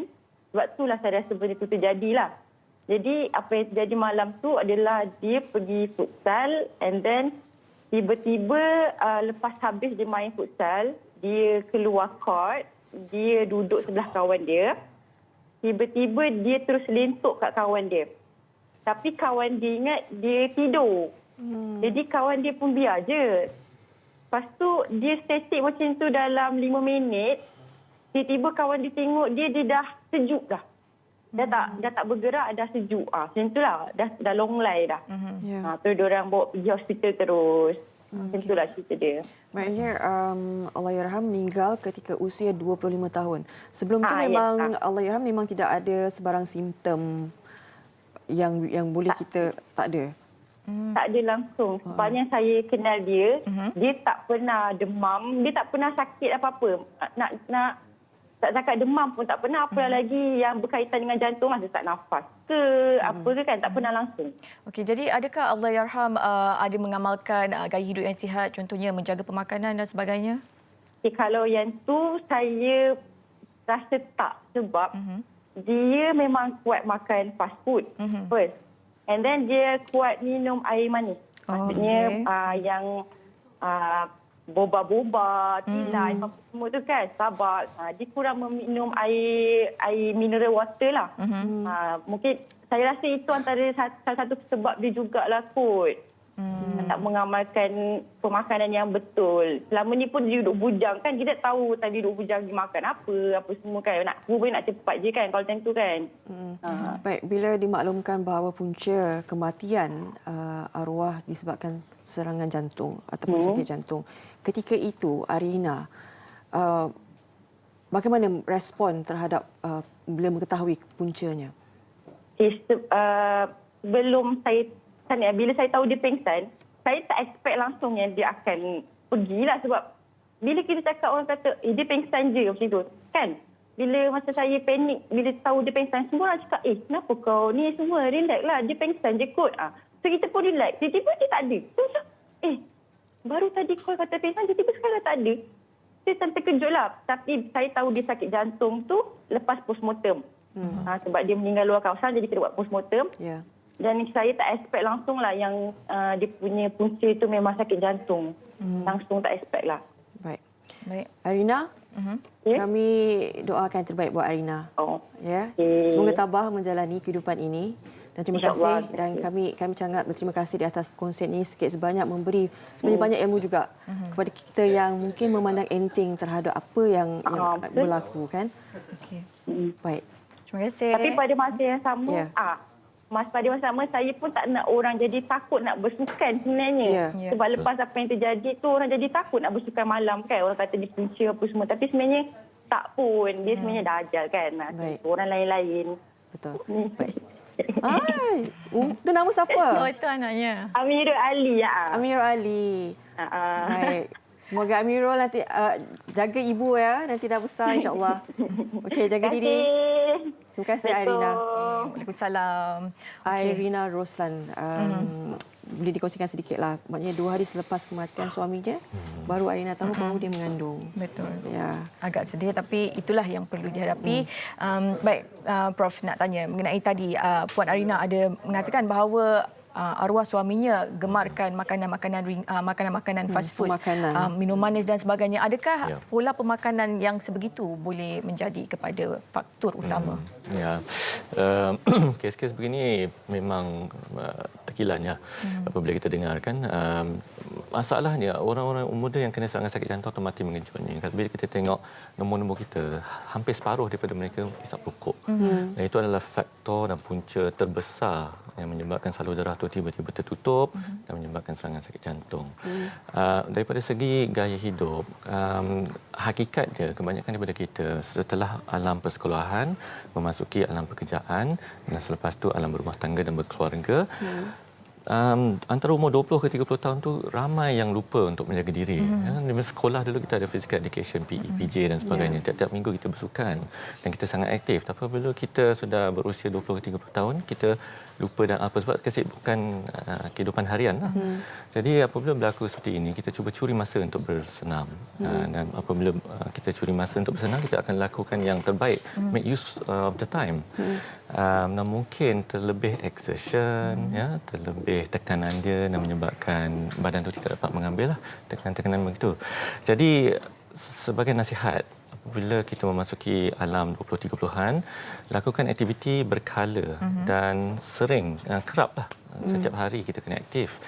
Sebab itulah saya rasa benda tu terjadilah. Jadi apa yang terjadi malam tu adalah dia pergi futsal and then tiba-tiba lepas habis dia main futsal, dia keluar court, dia duduk sebelah kawan dia. Tiba-tiba dia terus lentuk kat kawan dia. Tapi kawan dia ingat dia tidur. Jadi kawan dia pun biar je. Lepas tu dia static macam tu dalam 5 minit. Tiba-tiba kawan dia tengok dia dah sejuk dah. Dah tak bergerak, dah sejuk. Macam tu lah. Dah long lie dah. Tu diorang bawa pergi hospital terus. Macam itulah cerita dia. Maknanya Allahyarham meninggal ketika usia 25 tahun. Sebelum tu ya. memang Allahyarham memang tidak ada sebarang simptom yang boleh kita tak ada. Tak ada langsung. Sepanjang saya kenal dia, dia tak pernah demam, dia tak pernah sakit apa-apa. Nak tak cakap demam pun tak pernah, apa lagi yang berkaitan dengan jantung, sesak nafas ke apa ke kan, tak pernah langsung. Okey, jadi adakah Allahyarham ada mengamalkan gaya hidup yang sihat, contohnya menjaga pemakanan dan sebagainya? Okay, kalau yang tu saya rasa tak, sebab dia memang kuat makan fast food first. And then dia kuat minum air manis. Maksudnya yang boba-boba, tilai, apa semua tu kan, Starbucks. Dia kurang meminum air mineral water lah. Mungkin saya rasa itu antara salah satu sebab dia jugalah kot. Tak mengamalkan pemakanan yang betul. Selama ni pun dia duduk bujang kan. Kita tahu tadi duduk bujang dia makan apa semua kan. Nak cepat je kan kalau macam tu kan. Baik, bila dimaklumkan bahawa punca kematian arwah disebabkan serangan jantung ataupun sakit jantung, ketika itu Arina bagaimana respon terhadap bila mengetahui puncanya? Belum bila saya tahu dia pengsan, saya tak expect langsung yang dia akan pergilah, sebab bila kita cakap orang kata dia pengsan je macam tu kan. Bila masa saya panik bila tahu dia pengsan, semua orang cakap kenapa kau ni semua relax lah, dia pengsan je kot. So kita pun relax, tiba-tiba dia tak ada. So macam baru tadi kau kata pengsan, tiba-tiba sekarang tak ada. Saya terkejut lah. Tapi saya tahu dia sakit jantung tu lepas postmortem. Sebab dia meninggal luar kawasan, jadi kita buat postmortem. Dan saya tak expect langsung lah yang dia punya punca itu memang sakit jantung. Langsung tak expect lah. Baik. Arina, kami doakan terbaik buat Arina. Ya. Semoga tabah menjalani kehidupan ini. Dan terima kasih. Dan kami sangat berterima kasih di atas perkongsian ini, sikit sebanyak memberi sebenarnya banyak ilmu juga kepada kita yang mungkin memandang enteng terhadap apa yang berlaku kan. Baik. Terima kasih. Tapi pada masa yang sama, pada masa sama saya pun tak nak orang jadi takut nak bersukan sebenarnya. Sebab lepas apa yang terjadi tu orang jadi takut nak bersukan malam kan. Orang kata dia punca apa semua. Tapi sebenarnya tak pun. Dia sebenarnya dah ajal kan. Orang lain-lain. Betul. Baik. Itu nama siapa? Itu anaknya. Amirul Ali. Amirul Ali. Baik. Semoga Amirul nanti jaga ibu ya. Nanti dah besar insya-Allah. Okey, jaga diri. Terima kasih Irina. Waalaikumsalam. Irina Roslan. Boleh dikongsikan sedikitlah. Maknanya 2 hari selepas kematian suaminya, baru Irina tahu bahawa dia mengandung. Betul. Ya. Agak sedih tapi itulah yang perlu dihadapi. Baik, Prof nak tanya mengenai tadi Puan Arina ada mengatakan bahawa arwah suaminya gemarkan makanan-makanan fast food, minum manis dan sebagainya. Adakah pola pemakanan yang sebegitu boleh menjadi kepada faktor utama? Kes-kes begini memang tekilan apabila kita dengarkan. Masalahnya orang-orang muda yang kena serangan sakit jantung atau mati mengejutnya. Bila kita tengok nombor-nombor kita, hampir separuh daripada mereka hisap rokok. Dan itu adalah faktor dan punca terbesar yang menyebabkan salur darah itu tiba-tiba tertutup dan menyebabkan serangan sakit jantung. Daripada segi gaya hidup, hakikatnya kebanyakan daripada kita setelah alam persekolahan memasuki alam pekerjaan dan selepas itu alam berumah tangga dan berkeluarga, antara umur 20 ke 30 tahun tu ramai yang lupa untuk menjaga diri. Di sekolah dulu kita ada physical education, PE, PJ dan sebagainya. Tiap-tiap minggu kita bersukan dan kita sangat aktif. Tapi apabila kita sudah berusia 20 ke 30 tahun, kita lupa dan apa sebab kesibukan kehidupan harian lah. Jadi apabila berlaku seperti ini, kita cuba curi masa untuk bersenam. Dan apabila kita curi masa untuk bersenam, kita akan lakukan yang terbaik, make use of the time. Dan mungkin terlebih exertion, terlebih tekanan dia dan menyebabkan badan tu tidak dapat mengambil lah tekanan-tekanan begitu. Jadi sebagai nasihat, apabila kita memasuki alam 20-30-an, lakukan aktiviti berkala dan sering, kerap lah. Setiap hari kita kena aktif.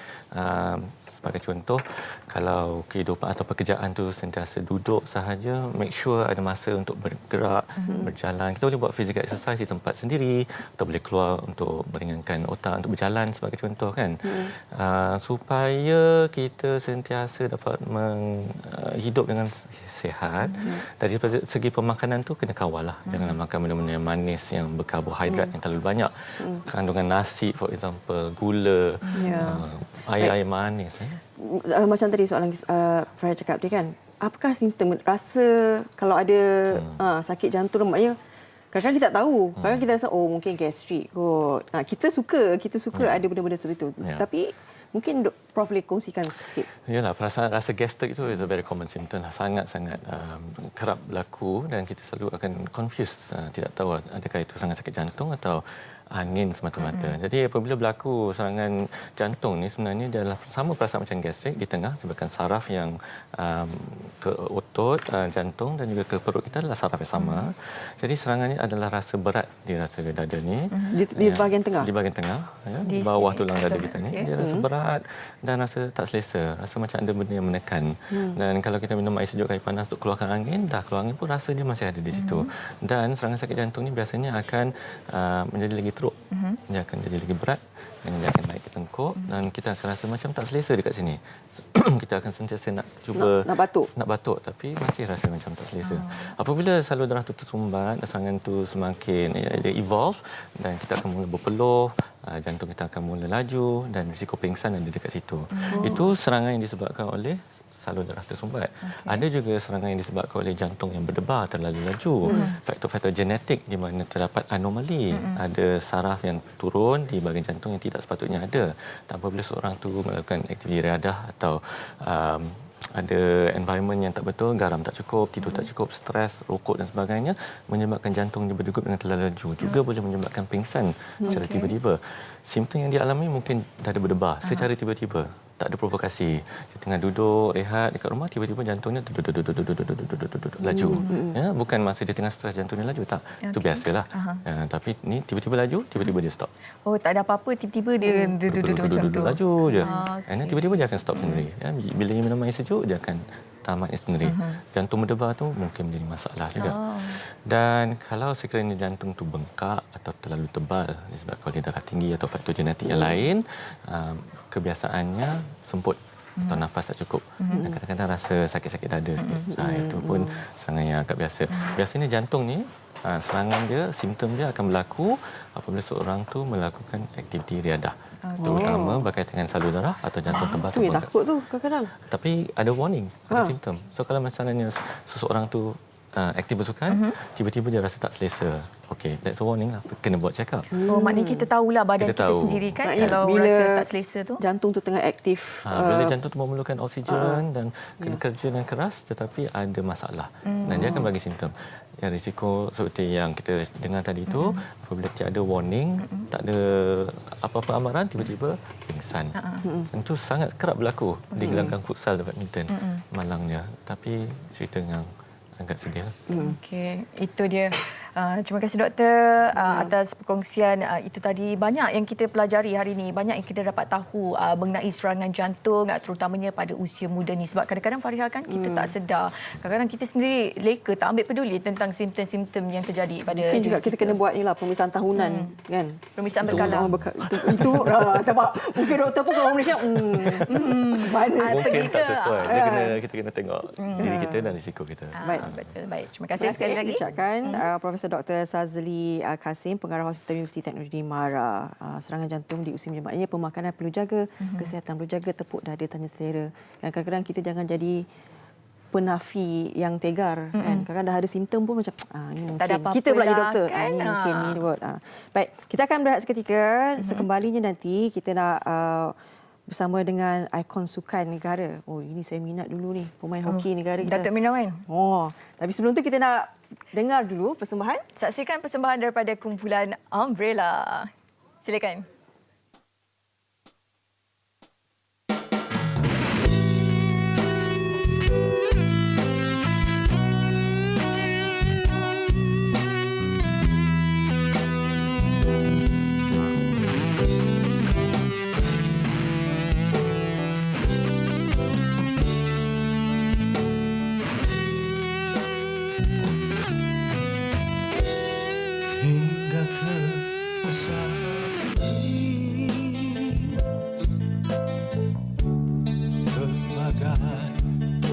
Sebagai contoh, kalau kehidupan atau pekerjaan tu sentiasa duduk sahaja, make sure ada masa untuk bergerak, berjalan. Kita boleh buat physical exercise di tempat sendiri atau boleh keluar untuk meringankan otak, untuk berjalan sebagai contoh kan. Supaya kita sentiasa dapat hidup dengan sihat. Dari segi pemakanan tu kena kawal lah. Janganlah makan benda-benda yang manis, yang berkarbohidrat yang terlalu banyak. Kandungan nasi for example, gula, air-air manis. Macam tadi soalan Farah cakap tadi kan, apakah simptom rasa kalau ada sakit jantung, maknanya kadang-kadang kita tak tahu. Kadang-kadang kita rasa mungkin gastrik kot. Kita suka ada benda-benda seperti itu. Tapi mungkin Prof boleh kongsikan sikit. Yalah, perasaan rasa gastrik itu is a very common symptom lah. Sangat-sangat kerap berlaku dan kita selalu akan confuse. Tidak tahu adakah itu serangan sakit jantung atau angin semata-mata. Jadi apabila berlaku serangan jantung ni sebenarnya dia adalah sama perasaan macam gastrik di tengah sebabkan saraf yang ke otot, jantung dan juga ke perut kita adalah saraf yang sama. Jadi serangannya adalah rasa berat di rasa dada ni. Di bahagian tengah? Di bahagian tengah. Di bawah tulang dada kita ni. Dia rasa berat dan rasa tak selesa. Rasa macam ada benda yang menekan. Dan kalau kita minum air sejuk, air panas untuk keluarkan angin, dah keluar angin pun rasa dia masih ada di situ. Dan serangan sakit jantung ni biasanya akan menjadi lagi teruk. Dia akan jadi lagi berat dan dia akan naik ke tengkuk dan kita akan rasa macam tak selesa dekat sini. Kita akan sentiasa nak cuba nak batuk tapi masih rasa macam tak selesa. Apabila salur darah tu tersumbat, serangan tu semakin evolve dan kita akan mula berpeluh, jantung kita akan mula laju dan risiko pingsan ada dekat situ. Itu serangan yang disebabkan oleh salur darah tersumbat. Ada juga serangan yang disebabkan oleh jantung yang berdebar terlalu laju. Faktor-faktor genetik di mana terdapat anomali. Ada saraf yang turun di bahagian jantung yang tidak sepatutnya ada. Dan apabila seorang tu melakukan aktiviti riadah atau ada environment yang tak betul, garam tak cukup, tidur tak cukup, stres, rokok dan sebagainya, menyebabkan jantung dia berdegup dengan terlalu laju. Juga boleh menyebabkan pingsan secara tiba-tiba. Simptom yang dialami mungkin dada berdebar secara tiba-tiba. Tak ada provokasi. Dia tengah duduk, rehat dekat rumah, tiba-tiba jantungnya laju. Ya, bukan masa dia tengah stres jantungnya laju, tak. Itu biasalah. Tapi ni tiba-tiba laju, tiba-tiba dia stop. Tak ada apa-apa, tiba-tiba dia macam tu. Laju je. Dan tiba-tiba dia akan stop sendiri. Ya, bila dia minum air sejuk, dia akan tamatnya sendiri. Jantung berdebar tu mungkin menjadi masalah juga. Dan kalau sekiranya jantung tu bengkak atau terlalu tebal disebabkan oleh darah tinggi atau faktor genetik yang lain, kebiasaannya semput atau nafas tak cukup. Dan kadang-kadang rasa sakit-sakit dada sikit. Itu pun serangan yang agak biasa. Biasanya jantung ni, serangan dia, simptom dia akan berlaku apabila seorang tu melakukan aktiviti riadah. Terutama berkaitan dengan salur darah atau jantung tebal. Itu yang takut tu kadang-kadang. Tapi ada warning, ada simptom. So kalau misalnya seseorang tu aktif bersukan, tiba-tiba dia rasa tak selesa. Okey, that's a warning lah. Kena buat check up. Maknanya kita tahulah badan kita sendiri kan kalau bila rasa tak selesa tu. Jantung tu tengah aktif. Bila jantung tu memerlukan oksigen dan kena kerja dengan keras tetapi ada masalah. Dan dia akan bagi simptom. Yang risiko seperti yang kita dengar tadi itu, apabila tiada warning, tak ada apa-apa amaran, tiba-tiba pingsan. Dan itu sangat kerap berlaku di gelanggang futsal dan badminton malangnya. Tapi cerita yang agak sedih lah. Okey, itu dia. Terima kasih doktor atas perkongsian itu tadi. Banyak yang kita pelajari hari ini, banyak yang kita dapat tahu mengenai serangan jantung terutamanya pada usia muda ni. Sebab kadang-kadang Fariha kan kita tak sedar. Kadang-kadang kita sendiri leka, tak ambil peduli tentang simptom-simptom yang terjadi pada mungkin juga kita kena buat inilah pemeriksaan tahunan kan. Pemeriksaan berkala. Itu sebab mungkin doktor pun kalau Malaysia mana mungkin tak sesuai. Kita kena tengok diri kita dan risiko kita. Betul, baik. Terima kasih sekali lagi. Ucapkan Profesor Dr. Sazli Kasim, pengarah Hospital Universiti Teknologi Mara. Serangan jantung di usia muda, maknanya pemakanan perlu jaga, kesihatan perlu jaga, tepuk dada, tanya selera. Dan kadang-kadang kita jangan jadi penafi yang tegar kan. Kadang-kadang dah ada simptom pun macam ini mungkin kita pula jadi doktor kan? Ini mungkin ni buat. Baik, kita akan berehat seketika. Sekembalinya nanti kita nak bersama dengan ikon sukan negara. Ini saya minat dulu ni, pemain hoki negara kita. Datuk Minawan. Tapi sebelum tu kita nak dengar dulu persembahan. Saksikan persembahan daripada kumpulan Umbrella. Silakan.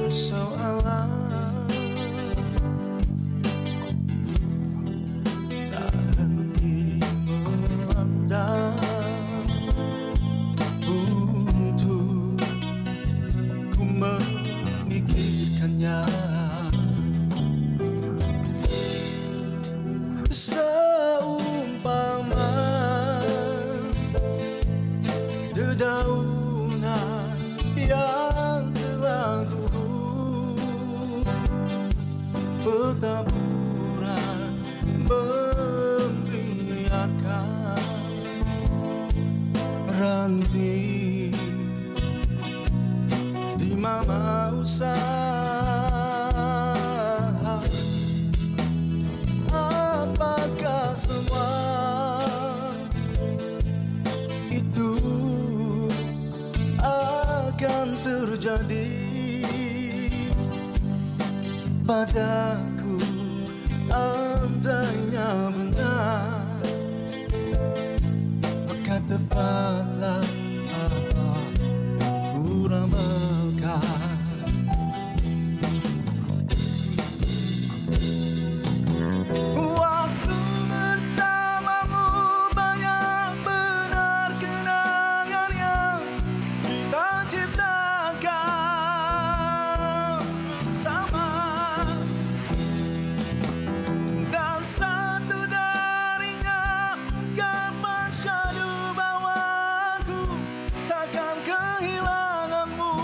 persoalan tak henti melanda untuk ku memikirkannya. Seumpama dedaunan yang telah gugur, bertaburan membiarkan ranting di mama usaha. Apakah semua itu akan terjadi padaku andainya benar? Maka tepatlah apa yang ku ramalkan. Waktu bersamamu banyak benar kenangan yang kita ciptakan bersama, dan satu darinya kapan syadu bawaku takkan kehilanganmu.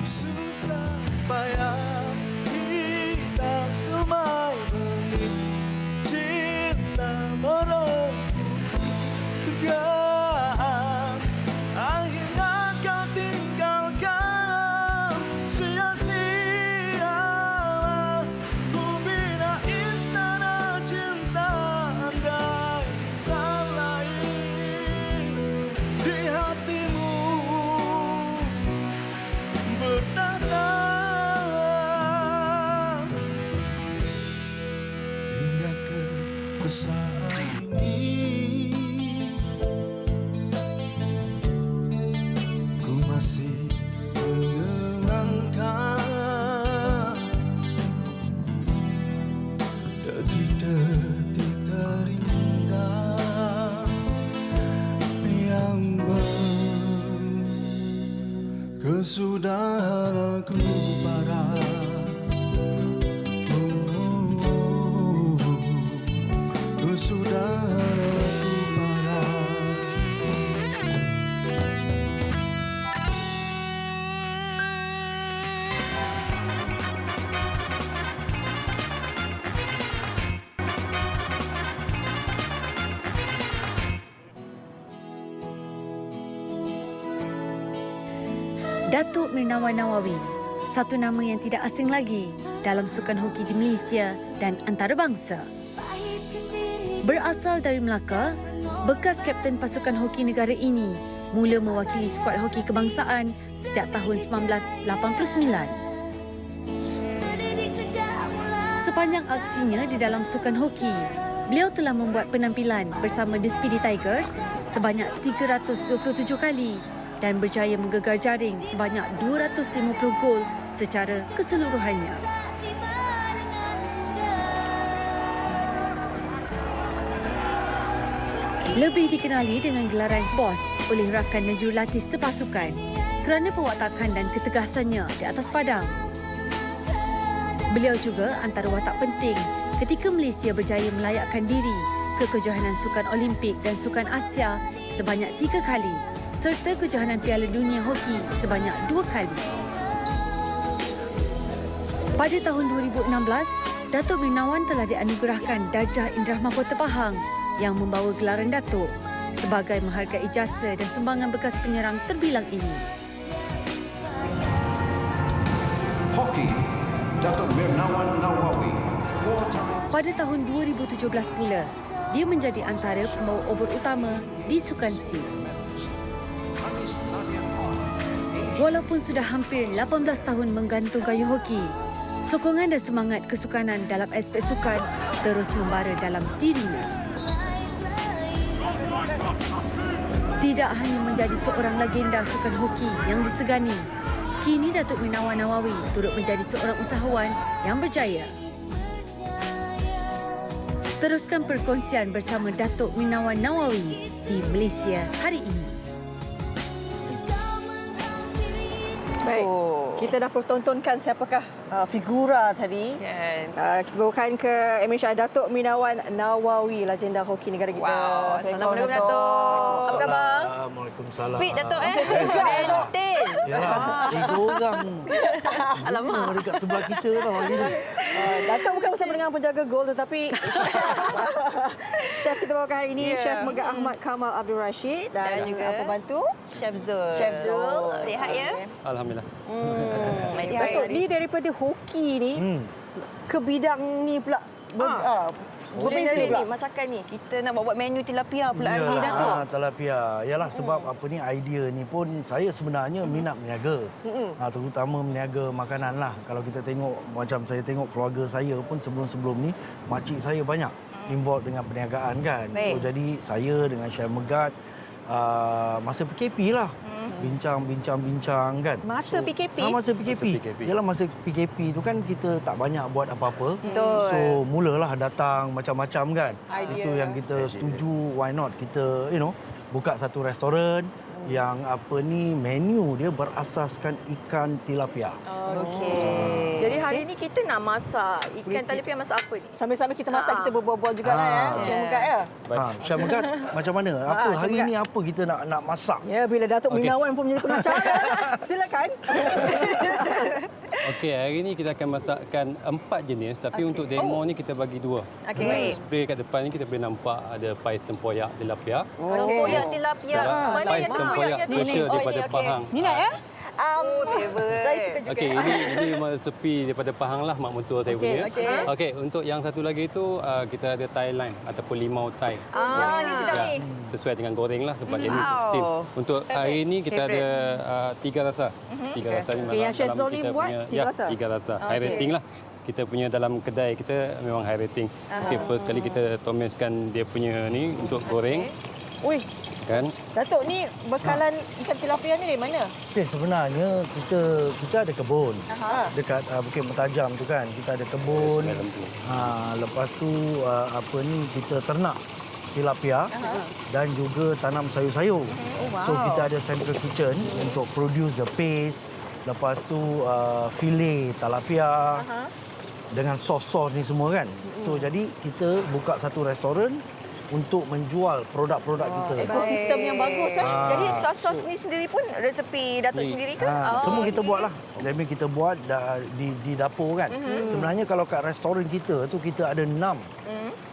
Susah payah kita semai benih cinta merengkukan, akhirnya kau tinggalkan. Sia-sia ku bina istana cinta, andai insan lain di hatimu bertata hingga ke saat ini. Ku masih mengenangkan detik-detik terindah yang berkesudahan aku parah. Kesudahan aku parah. Datuk Mirnawan Nawawi, satu nama yang tidak asing lagi dalam sukan hoki di Malaysia dan antarabangsa. Berasal dari Melaka, bekas kapten pasukan hoki negara ini mula mewakili skuad hoki kebangsaan sejak tahun 1989. Sepanjang aksinya di dalam sukan hoki, beliau telah membuat penampilan bersama The Speedy Tigers sebanyak 327 kali dan berjaya menggegar jaring sebanyak 250 gol secara keseluruhannya. Lebih dikenali dengan gelaran bos oleh rakan dan jurulatih sepasukan kerana pewaktakan dan ketegasannya di atas padang. Beliau juga antara watak penting ketika Malaysia berjaya melayakkan diri ke kejohanan Sukan Olimpik dan Sukan Asia sebanyak 3 kali serta kejohanan Piala Dunia Hoki sebanyak 2 kali. Pada tahun 2016, Datuk Mirnawan telah dianugerahkan Darjah Indrah Mahkota Pahang yang membawa gelaran Datuk sebagai menghargai jasa dan sumbangan bekas penyerang terbilang ini. Hoki, Datuk Mirnawan Nawawi. Pada tahun 2017 pula, dia menjadi antara pembawa obor utama di Sukan SEA. Walaupun sudah hampir 18 tahun menggantung kayu hoki, sokongan dan semangat kesukanan dalam aspek sukan terus membara dalam dirinya. Tidak hanya menjadi seorang legenda sukan hoki yang disegani, Kini Datuk Minawan Nawawi turut menjadi seorang usahawan yang berjaya. Teruskan perkongsian bersama Datuk Minawan Nawawi di Malaysia hari ini. Baik, kita dah pertontonkan siapakah figura tadi. Kita bawakan ke Malaysia Datuk Minawan Nawawi, legenda hoki negara kita. Wow, Assalamualaikum Datuk. Apa khabar? Waalaikumsalam. Fit Datuk Datuk. Yalah, 3 orang. Alamak. Dekat sebelah kita tau hari ni. Datuk bukan bersama dengan penjaga gol tetapi chef kita bawakan hari ini, Chef Megat Ahmad Kamal Abdul Rashid dan juga pembantu Chef Zul. Chef Zul. Sihat ya? Alhamdulillah. Datuk, ni daripada hoki ni ke bidang ni pula Berbeza ni masakan ni. Kita nak buat menu tilapia pula hari ni Datuk. Tilapia. Yalah sebab apa ni idea ni pun saya sebenarnya minat berniaga. Terutama berniaga makanan lah. Kalau kita tengok macam saya tengok keluarga saya pun sebelum-sebelum ni makcik saya banyak involved dengan perniagaan kan. So jadi saya dengan Chef Megat masa PKP lah. Bincang kan. Masa PKP? Masa PKP. Yalah masa PKP tu kan kita tak banyak buat apa-apa. Betul. So mulalah datang macam-macam kan. Itu yang kita setuju, why not kita buka satu restoran yang menu dia berasaskan ikan tilapia. Okey. Jadi hari ni kita nak masak ikan tilapia, masak apa ni? Sambil-sambil kita masak, kita berbual-bual juga lah ya. Chef Megat ya. Chef Megat macam mana? Apa hari ni apa kita nak masak? Ya, bila Datuk Minawan pun menjadi pengacara. Silakan. Okey, hari ni kita akan masakkan 4 jenis tapi untuk demo ni kita bagi 2. Okey. Spray kat depan ni kita boleh nampak ada pais tempoyak tilapia. Tempoyak tilapia. Mana Pais yang tempoyak special daripada Pahang. Minat ya? Saya suka juga. Okey, ini resepi daripada Pahang lah, mak mentua saya punya. Okey, untuk yang satu lagi tu kita ada Thai lime ataupun limau Thai. Ni sedap ni. Sesuai dengan goreng lah sebab dia ni steam. Untuk hari ni kita ada 3 rasa. 3 rasa ni yang Chef Zul ni buat 3 rasa? 3 rasa. High rating lah. Kita punya dalam kedai kita memang high rating. Okey, first kali kita tumiskan dia punya ni untuk goreng. Ui, kan? Datuk ni bekalan ikan tilapia ni dari mana? Sebenarnya kita ada kebun. Dekat Bukit Mentajam tu kan. Kita ada kebun. Lepas tu kita ternak tilapia dan juga tanam sayur-sayur. So kita ada central kitchen untuk produce the paste. Lepas tu fillet tilapia dengan sos-sos ni semua kan. So jadi kita buka satu restoran untuk menjual produk-produk kita. Ekosistem yang bagus. Jadi sos-sos ni sendiri pun resepi Datuk sendiri ke? Semua kita buat lah. Jadi kita buat di dapur kan. Sebenarnya kalau kat restoran kita tu kita ada 6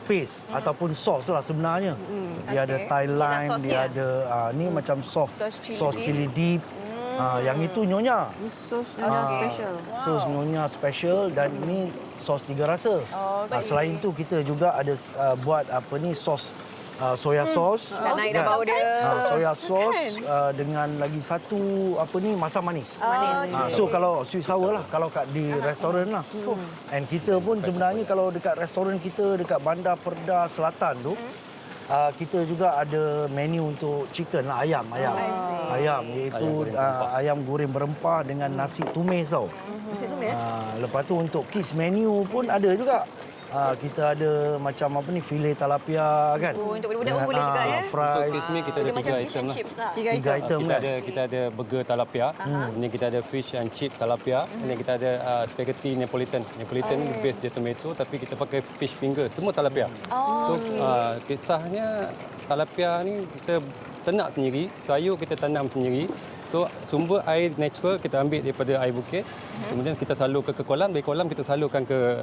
paste ataupun sos lah sebenarnya. Dia ada Thai lime, dia ada ni macam sos chili dip. Yang itu nyonya. Sos nyonya special. Sos nyonya special dan ini sos 3 rasa. Selain itu kita juga ada buat sos soya sos. Naik dah bau dia. Soya sos dengan lagi satu masam manis. So kalau sweet sour lah kalau kat di restoran lah. And kita pun sebenarnya kalau dekat restoran kita dekat Bandar Perda Selatan tu kita juga ada menu untuk chicken lah, ayam iaitu ayam goreng berempah dengan nasi tumis tau. Nasi tumis. Lepas tu untuk kids menu pun ada juga. Kita ada macam fillet tilapia kan. Untuk budak-budak pun boleh juga ya. Untuk kids meal kita ada 3 item lah. 3 item kan. Kita ada burger tilapia. Ini kita ada fish and chip tilapia. Ini kita ada spaghetti Neapolitan. Neapolitan ni base dia tomato tapi kita pakai fish finger. Semua tilapia. So kisahnya tilapia ni kita ternak sendiri, sayur kita tanam sendiri. So sumber air natural kita ambil daripada air bukit. Kemudian kita salurkan ke kolam, dari kolam kita salurkan ke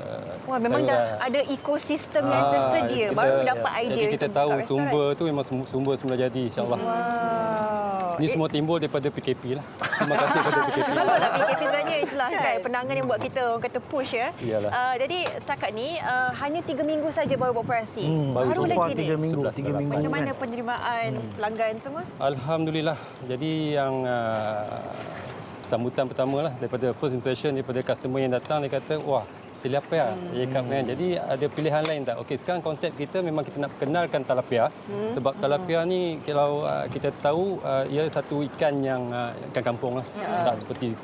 Wah, memang dah ada ekosistem yang tersedia. Baru dapat idea. Jadi kita tahu sumber tu memang sumber semula jadi insya-Allah. Ini semua timbul daripada PKP lah. Terima kasih kepada PKP. Baguslah PKP sebenarnya itulah kan penangan yang buat kita orang kata push ya. Jadi setakat ni hanya 3 minggu saja baru beroperasi. Baru lagi 3 minggu. Macam mana penerimaan pelanggan semua? Alhamdulillah. Jadi yang sambutan pertama lah daripada first impression daripada customer yang datang dia kata wah tilapia jadi ada pilihan lain tak? Okey, sekarang konsep kita memang kita nak kenalkan tilapia sebab tilapia ni kalau kita tahu ia satu ikan yang ikan kampung lah. Tak seperti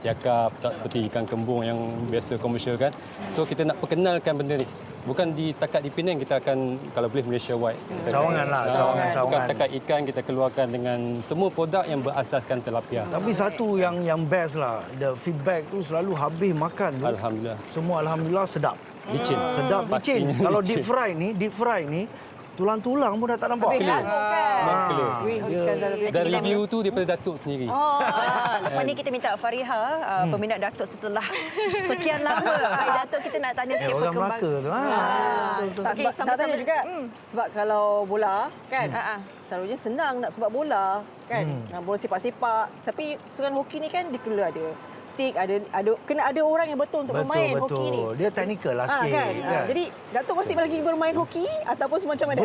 cakap, tak seperti ikan kembung yang biasa komersial kan. So kita nak perkenalkan benda ni. Bukan takat di Penang, kita akan kalau boleh Malaysia wide. Cawangan lah, cawangan. Bukan takat ikan, kita keluarkan dengan semua produk yang berasaskan tilapia. Tapi satu yang best lah, the feedback tu selalu habis makan tu. Alhamdulillah. Semua alhamdulillah sedap. Licin. Sedap licin. Pastinya Kalau licin. deep fry ni tulang-tulang pun dah tak nampak. Clear. Clear. Dan Kita review tu daripada Datuk sendiri. Lepas ni kita minta Fariha, peminat Datuk setelah sekian lama. Datuk, kita nak tanya sikit Orang Melaka tu. Okey, nak tanya juga. Sebab kalau bola kan, selalunya senang nak sebab bola kan. Bola sepak-sepak. Tapi sukan hoki ni kan dia perlu ada stick, ada kena ada orang yang betul untuk bermain hoki ni. Dia teknikal lah sikit. Kan? Jadi Datuk masih lagi bermain hoki ataupun semacam mana?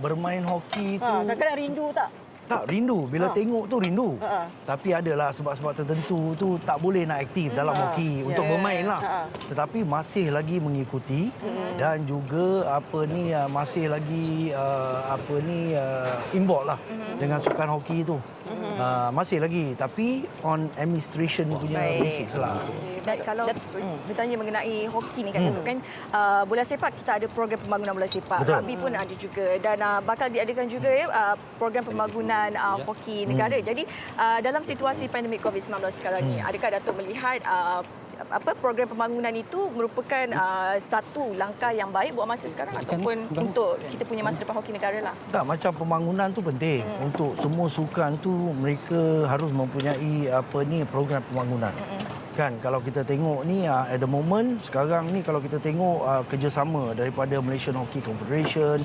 Bermain hoki tu. Kadang-kadang rindu tak? Tak, rindu. Bila tengok tu rindu. Tapi adalah sebab-sebab tertentu tu tak boleh nak aktif dalam hoki untuk bermain lah. Tetapi masih lagi mengikuti dan juga masih lagi involved lah dengan sukan hoki tu. Masih lagi, tapi on administration punya basics lah. Dan kalau bertanya mengenai hoki ni kan, bola sepak kita ada program pembangunan bola sepak. Betul. Rugby pun ada juga dan bakal diadakan juga program pembangunan hoki negara. Jadi dalam situasi pandemik COVID-19 sekarang ni, adakah Datuk melihat program pembangunan itu merupakan satu langkah yang baik buat masa sekarang ataupun untuk kita punya masa depan hoki negara lah? Tak, macam pembangunan tu penting. Untuk semua sukan tu mereka harus mempunyai program pembangunan. Kan kalau kita tengok ni at the moment sekarang ni kalau kita tengok kerjasama daripada Malaysian Hockey Confederation,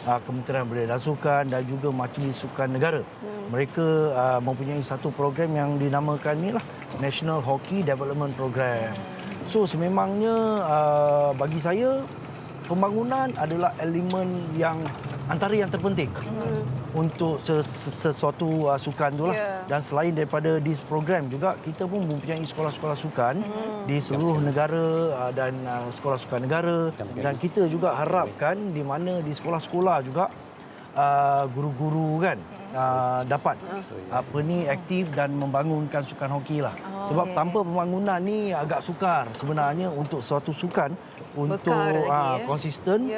Kementerian Belia dan Sukan dan juga Majlis Sukan Negara. Mereka mempunyai satu program yang dinamakan ni lah National Hockey Development Program. So sememangnya bagi saya pembangunan adalah elemen yang antara yang terpenting untuk sesuatu sukan tu lah. Dan selain daripada this program juga kita pun mempunyai sekolah-sekolah sukan di seluruh negara dan sekolah sukan negara, dan kita juga harapkan di mana di sekolah-sekolah juga guru-guru kan dapat aktif dan membangunkan sukan hoki lah. Sebab tanpa pembangunan ni agak sukar sebenarnya untuk suatu sukan untuk konsisten,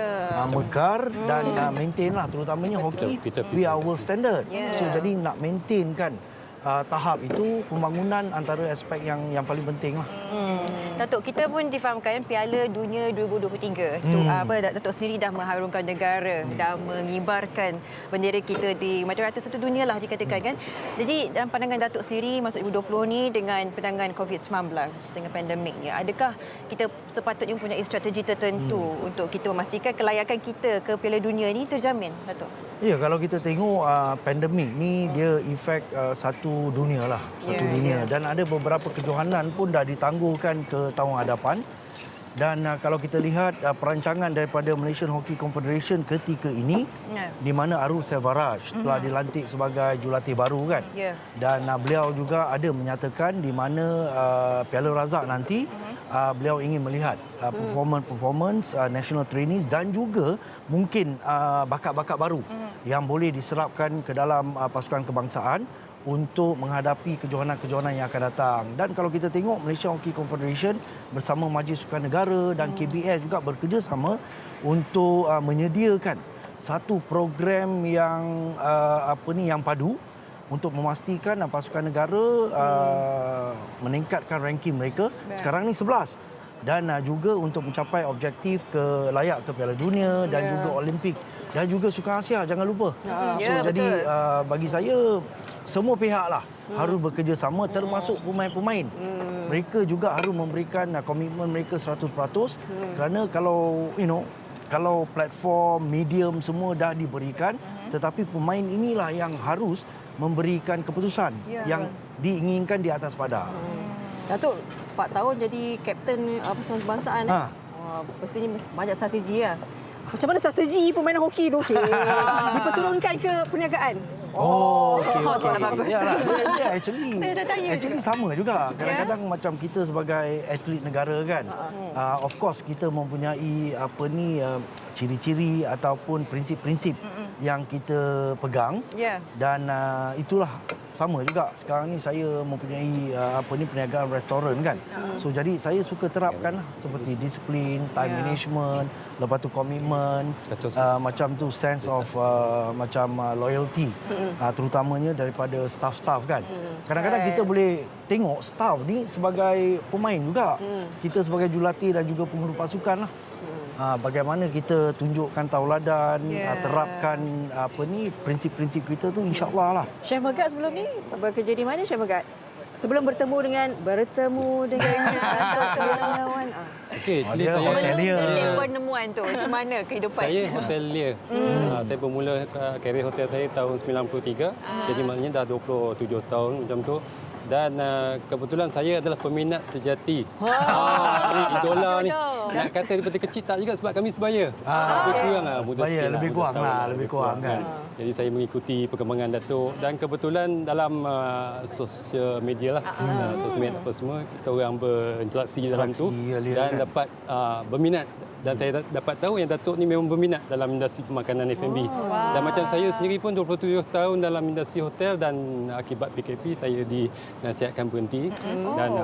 mekar dan maintain lah, terutamanya hoki we are world standard. So jadi nak maintain kan tahap itu, pembangunan antara aspek yang paling penting lah. Datuk, kita pun difahamkan Piala Dunia 2023 tu Datuk sendiri dah mengharumkan negara, dah mengibarkan bendera kita di macam-macam satu dunia lah dikatakan kan. Jadi dalam pandangan Datuk sendiri masuk 2020 ni dengan penanganan COVID-19 dengan pandemik ni, adakah kita sepatutnya mempunyai strategi tertentu untuk kita memastikan kelayakan kita ke Piala Dunia ni terjamin, Datuk? Ya, kalau kita tengok pandemik ni dia efek satu dunia lah, dunia, dan ada beberapa kejohanan pun dah ditangguhkan ke tahun hadapan. Dan kalau kita lihat perancangan daripada Malaysian Hockey Confederation ketika ini, di mana Arul Selvaraj telah dilantik sebagai jurulatih baru kan. Dan beliau juga ada menyatakan di mana Piala Razak nanti beliau ingin melihat performance national trainees dan juga mungkin bakat-bakat baru yang boleh diserapkan ke dalam pasukan kebangsaan untuk menghadapi kejohanan-kejohanan yang akan datang. Dan kalau kita tengok Malaysia Hockey Confederation bersama Majlis Sukan Negara dan KBS juga bekerjasama untuk menyediakan satu program yang yang padu untuk memastikan pasukan negara meningkatkan ranking mereka. Sekarang ni 11. Dan juga untuk mencapai objektif layak ke Piala Dunia dan juga Olimpik dan juga Sukan Asia, jangan lupa. Jadi bagi saya semua pihak lah harus bekerjasama, termasuk pemain-pemain. Mereka juga harus memberikan komitmen mereka 100%, kerana kalau platform, medium semua dah diberikan, tetapi pemain inilah yang harus memberikan keputusan yang diinginkan di atas padang. Datuk, 4 tahun jadi kapten Persatuan Kebangsaan. Pastinya banyak strategi lah. Macam mana strategi permainan hoki tu, Cik? Diperturunkan ke perniagaan? okey. Soalan bagus tu. Ya, actually sama juga. Kadang-kadang macam kita sebagai atlet negara kan. Of course kita mempunyai ciri-ciri ataupun prinsip-prinsip yang kita pegang. Dan itulah sama juga. Sekarang ni saya mempunyai perniagaan restoran kan. So jadi saya suka terapkan seperti disiplin, time management, lepas tu komitmen, macam tu sense of loyalty, terutamanya daripada staff-staff kan. Kadang-kadang kita boleh tengok staff ni sebagai pemain juga. Kita sebagai jurulatih dan juga pengurus pasukan lah. Bagaimana kita tunjukkan tauladan, terapkan prinsip-prinsip kita tu, insya-Allah lah. Chef Megat sebelum ni bekerja di mana, Chef Megat? Sebelum bertemu dengan lawan. Okey, Sebelum penemuan tu, macam mana kehidupan? Saya hotelier. Saya bermula karier hotel saya tahun 93. Jadi maknanya dah 27 tahun macam tu. Dan kebetulan saya adalah peminat sejati. Idola ni. Nak kata daripada kecil tak juga sebab kami sebaya. Lebih kurang lah. Lebih kurang kan. Jadi saya mengikuti perkembangan Datuk. Dan kebetulan dalam sosial media lah. Sosmed apa semua. Kita orang berinteraksi dalam tu. Dan dapat berminat. Dan saya dapat tahu yang Datuk ni memang berminat dalam industri pemakanan F&B. Dan macam saya sendiri pun 27 tahun dalam industri hotel dan akibat PKP saya dinasihatkan berhenti. Dan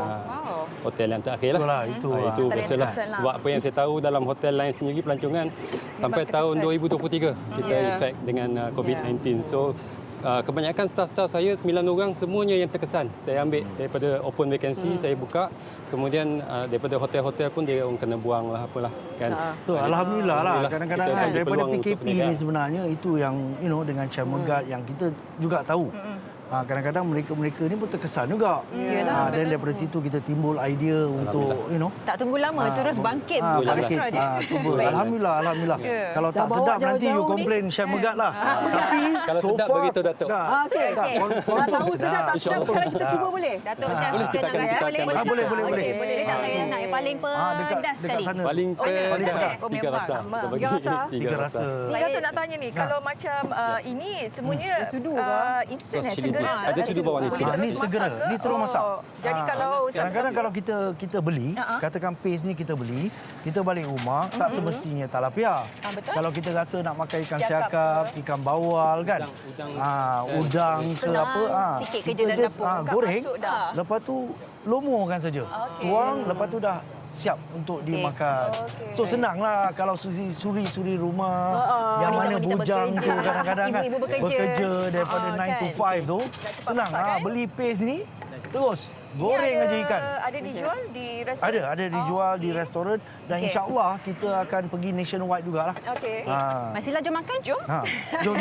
hotel yang terakhir lah. Itu biasalah. Sebab apa yang saya tahu dalam hotel lain sendiri pelancongan sampai tahun 2023 kita efek dengan COVID-19. So kebanyakan staf-staf saya 9 orang semuanya yang terkesan. Saya ambil daripada open vacancy saya buka. Kemudian daripada hotel-hotel pun dia orang kena buang lah apalah kan. Alhamdulillah lah. Kadang-kadang daripada PKP ni sebenarnya itu yang dengan Chef Megat yang kita juga tahu. Kadang-kadang mereka ni pun terkesan juga. Dan daripada situ kita timbul idea untuk tak tunggu lama terus bangkit buka restoran dia. Alhamdulillah. Kalau tak sedap nanti you complain Chef Megat lah. Tapi kalau sedap beritahu Datuk. Okey. Nak tahu sedap tak sedap sekarang kita cuba boleh? Datuk Chef kita nak rasa boleh. Boleh tak saya nak yang paling pedas sekali. Paling pedas. Tiga rasa. Tiga rasa. Ni Datuk nak tanya ni, kalau macam ini semuanya instant segera. Ada sudu bawah ni sikit. Ni segera. Ni terus masak. Jadi kalau kadang-kadang kalau kita beli, katakan paste ni kita beli, kita balik rumah tak semestinya tilapia. Kalau kita rasa nak makan ikan siakap, ikan bawal kan, udang ke apa, sikit kerja dalam dapur. Goreng, lepas tu lomokan saja. Tuang, lepas tu dah siap untuk dimakan. So senanglah kalau suri rumah yang mana bujang tu kadang-kadang kan bekerja daripada 9 to 5 tu. Senanglah beli paste ni terus goreng aja ikan. Ada dijual di restoran? Ada dijual di restoran dan insya-Allah kita akan pergi nationwide jugalah. Okey. Masihlah jom makan. Jom. Jom.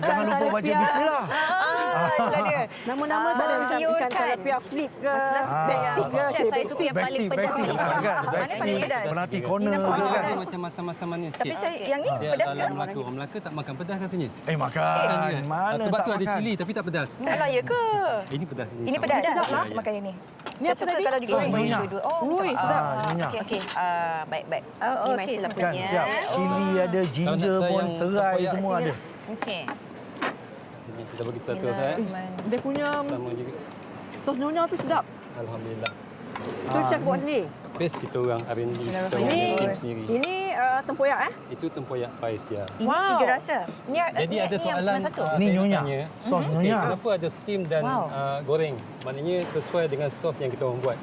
Jangan lupa baca bismillah. Itulah dia. Nama-nama tak ada macam ikan tilapia flip ke, backstick ke, saya suka yang paling pedas ni. Mana paling pedas? Penati corner ke kan. Macam masam-masam manis sikit. Tapi saya yang ni pedas kan? Orang Melaka tak makan pedas rasanya. Makan. Mana sebab tak tu ada makan. cili tapi tak pedas. Alah ya ke? Ini pedas. Ini pedas. Sedap lah makan yang ni. Ni apa tadi? Kalau digoreng minyak. Ui, sedap. Okey. Baik. Ini masih lapanya. Siap. Cili ada, ginger pun, serai semua ada. Okey. Kita bagi satu saya. Dia punya Sama juga. sos nyonya tu sedap. Alhamdulillah. Tu chef buat sendiri. Best kita orang R&D. Kita orang tim sendiri. Ini tempoyak Itu tempoyak pais ya. Ini tiga rasa. Jadi ada soalan Ni nyonya. Sos nyonya. Kenapa ada steam dan goreng? Maknanya sesuai dengan sos yang kita orang buat.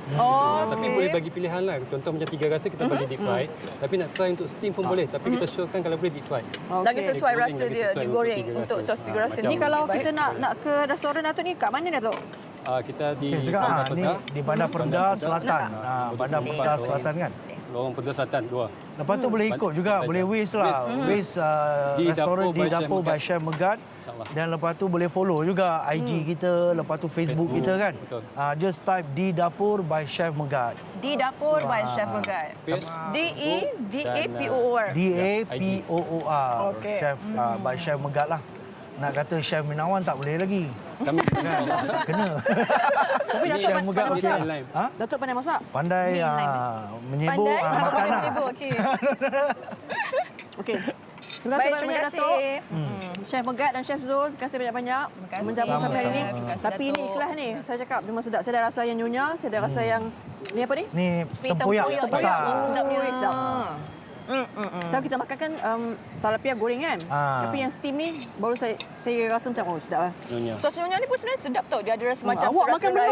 Tapi boleh bagi pilihan lah. Contoh macam tiga rasa kita bagi deep fry. Tapi nak try untuk steam pun boleh. Tapi kita showkan kalau boleh deep fry. Lagi sesuai rasa dia digoreng untuk sos tiga rasa. Ni kalau kita nak ke restoran Datuk ni kat mana Datuk? Kita di Bandar Perda. Di Bandar Perda Selatan. Bandar Perda Selatan kan. Lorong Perda Selatan 2. Lepas tu boleh ikut juga, boleh Waze lah. Waze restoran di Dapur by Chef Megat. Dan lepas tu boleh follow juga IG kita, lepas tu Facebook kita kan. Just type di Dapur by Chef Megat. Di Dapur by Chef Megat. D-A-P-O-O-R. D-A-P-O-O-R. Chef by Chef Megat lah. Nak kata Chef Minawan tak boleh lagi. Kami kena. Tapi Datuk pandai masak. Datuk pandai masak? Pandai menyebur makanan. Okey. Okey. Terima kasih Baik, terima banyak, kasih. Datuk. Chef Megat dan Chef Zul, terima kasih banyak-banyak menjamu kami hari ini. Terima kasih, Tapi ini Datuk. ikhlas ni, saya cakap memang sedap. Saya dah rasa yang nyonya, saya dah rasa yang ni apa ni? Ni tempoyak. Tempoyak. petang. Sedap ni, sedap. So kita makan kan talapia goreng kan. Tapi yang steam ni baru saya rasa macam sedap lah. Sos nyonya ni pun sebenarnya sedap tau. Dia ada rasa macam Awak rasa makan benar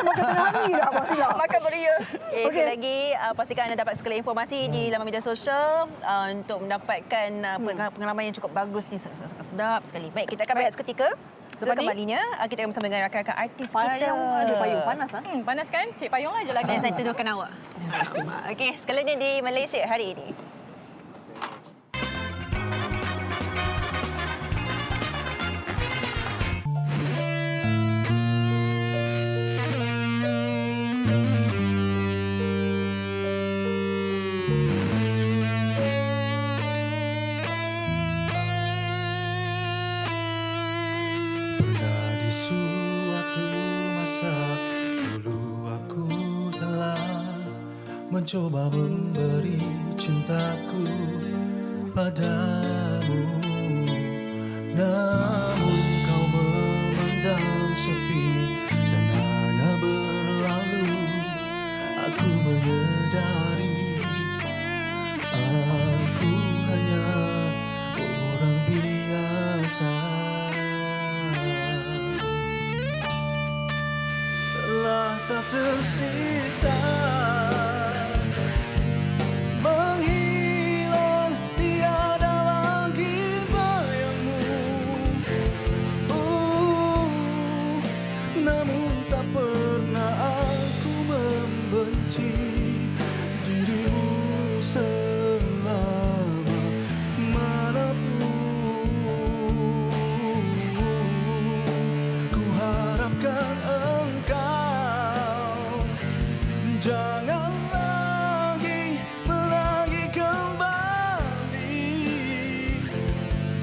Makan tengah hari dah abang silap. Makan beria. Sekali lagi, pastikan anda dapat segala informasi di laman media sosial untuk mendapatkan pengalaman yang cukup bagus ni. Sedap sekali. Baik, kita akan berehat seketika. Sekembalinya, kita akan bersama dengan rakan-rakan artis kita. Ada payung panas lah. Panas kan? Cik Payung lah je lagi. Dan saya tunjukkan awak. Okey, sekalinya di Malaysia hari ini. Mencoba memberi cintaku padamu, namun kau memandang sepi dan hanya berlalu. Aku menyadari aku hanya orang biasa. Telah tak tersisa menghilang, tiada lagi bayangmu. Namun tak pernah aku membenci dirimu selama manapun. Ku harapkan engkau jangan lagi menagih kembali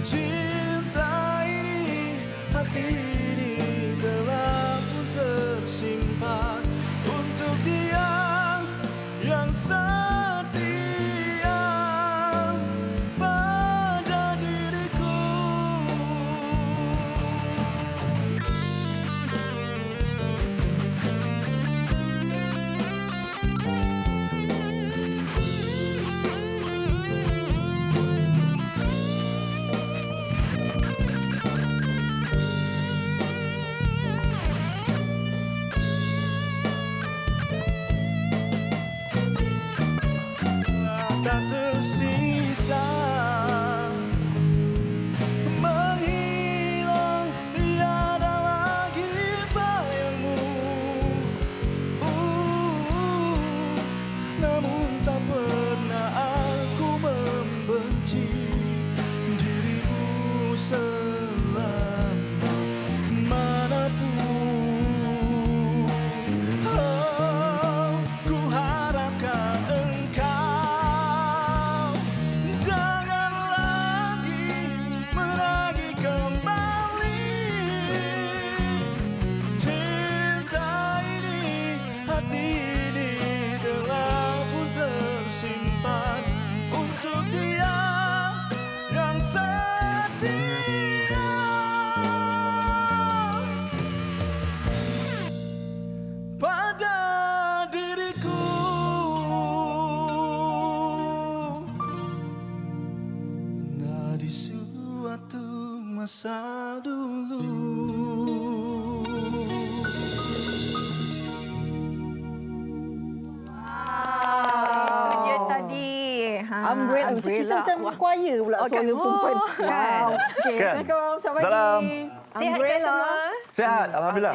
cinta ini. Hati ini telah pun tersimpan untuk dia yang setia pada diriku. Tak tersisa menghilang, tiada lagi bayangmu. Namun tak pernah aku membenci dirimu selama manapun. Ku harapkan engkau jangan lagi menagih kembali cinta ini. Hati ini telah pun tersimpan untuk dia yang setia pada diriku. Pernah di suatu masa dulu. Dia tadi. Umbrella. Kita macam choir pula suara perempuan. Kan? Okey, Kan? Assalamualaikum. Selamat Salam. pagi. Sihat ke Umbrella. semua? Sihat, alhamdulillah.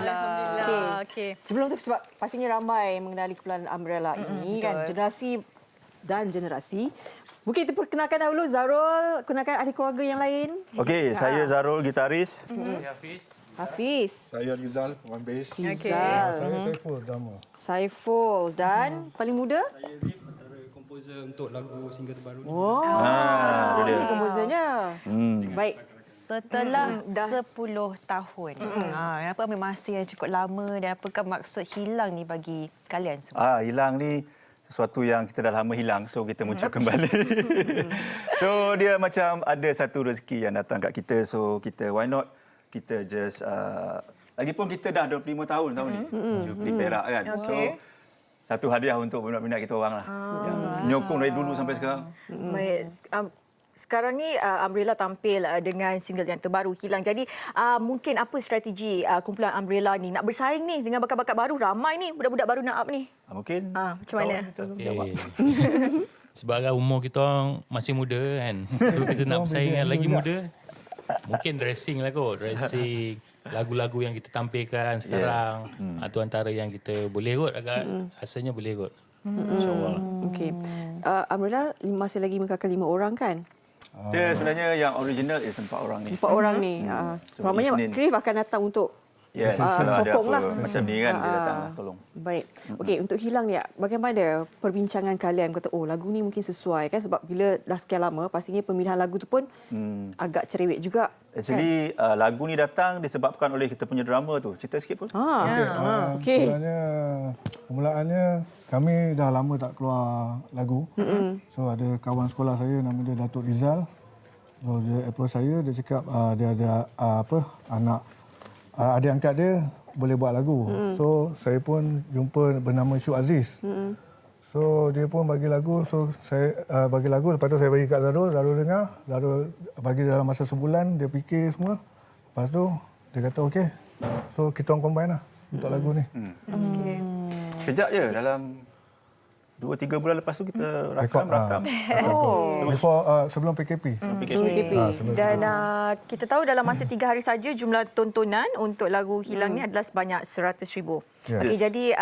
Okey. Sebelum tu sebab pastinya ramai mengenali kumpulan Umbrella ini kan, generasi dan generasi. Mungkin kita perkenalkan dahulu Zarul, kenalkan ahli keluarga yang lain. Okey, saya Zarul, gitaris. Hafiz. Saya Rizal, pemain bass. Rizal. Saya Saiful, drama. Saiful dan paling muda? Komposer untuk lagu single terbaru ni. Oh, itu dia. ini komposernya. Baik. Setelah 10 tahun. Kenapa ambil masa yang cukup lama dan apakah maksud hilang ni bagi kalian semua? Hilang ni sesuatu yang kita dah lama hilang, so kita muncul kembali. So dia macam ada satu rezeki yang datang kat kita, so kita why not kita just lagipun kita dah 25 tahun tahun ni Jupli Perak kan. So satu hadiah untuk minat-minat kita orang lah. Yang nyokong dari dulu sampai sekarang. Baik. Sekarang ni Umbrella tampil dengan single yang terbaru Hilang. Jadi mungkin apa strategi kumpulan Umbrella ni nak bersaing ni dengan bakat-bakat baru? Ramai ni budak-budak baru nak up ni. Mungkin. Macam mana? Sebab umur kita orang masih muda kan. So kita nak bersaing dengan lagi muda. Mungkin dressing lah kot. Dressing, lagu-lagu yang kita tampilkan sekarang. Itu antara yang kita boleh kot. Agak rasanya boleh kot. InsyaAllah. Okey. Umbrella masih lagi mengekalkan 5 orang kan? Dia sebenarnya yang original is 4 orang ni. 4 orang ni. Ramanya Cliff akan datang untuk sokonglah. Macam ni kan, dia datang tolong. Baik. Okey, untuk Hilang ni, bagaimana perbincangan kalian? Kata, lagu ni mungkin sesuai kan? Sebab bila dah sekian lama, pastinya pemilihan lagu tu pun agak cerewet juga. Actually, lagu ni datang disebabkan oleh kita punya drama tu. Cerita sikit pun. Okey. Sebenarnya, permulaannya kami dah lama tak keluar lagu. So ada kawan sekolah saya nama dia Datuk Rizal. So dia approach saya, dia cakap dia ada anak adik angkat dia boleh buat lagu. So saya pun jumpa bernama Syuk Aziz. So dia pun bagi lagu, so saya bagi lagu, lepas tu saya bagi kat Zarul dengar, Zarul bagi dalam masa sebulan, dia fikir semua. Lepas tu dia kata okey. So kita orang combine lah untuk lagu ni. Kejap je, dalam 2-3 bulan lepas tu kita rakam. Before, sebelum PKP. Dan kita tahu dalam masa 3 hari saja jumlah tontonan untuk lagu Hilang ni adalah sebanyak 100,000. Okay, jadi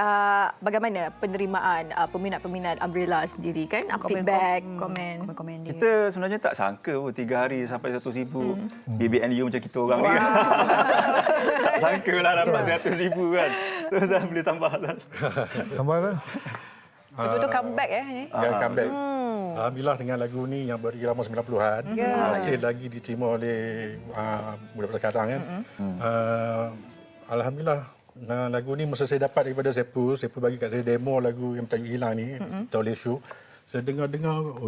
bagaimana penerimaan peminat-peminat Umbrella sendiri kan? Feedback, komen dia. Kita sebenarnya tak sangka 3 hari sampai 100,000 BBNU macam kita orang ni. Tak sangka lah dapat 100,000 kan. Terus boleh tambah. Tambah lah. Betul-betul comeback comeback. Alhamdulillah dengan lagu ni yang berirama 90-an masih lagi diterima oleh budak-budak sekarang kan. Alhamdulillah lagu ni masa saya dapat daripada Sepu bagi kat saya demo lagu yang Melayu Hilang ni oleh Syuk. Saya dengar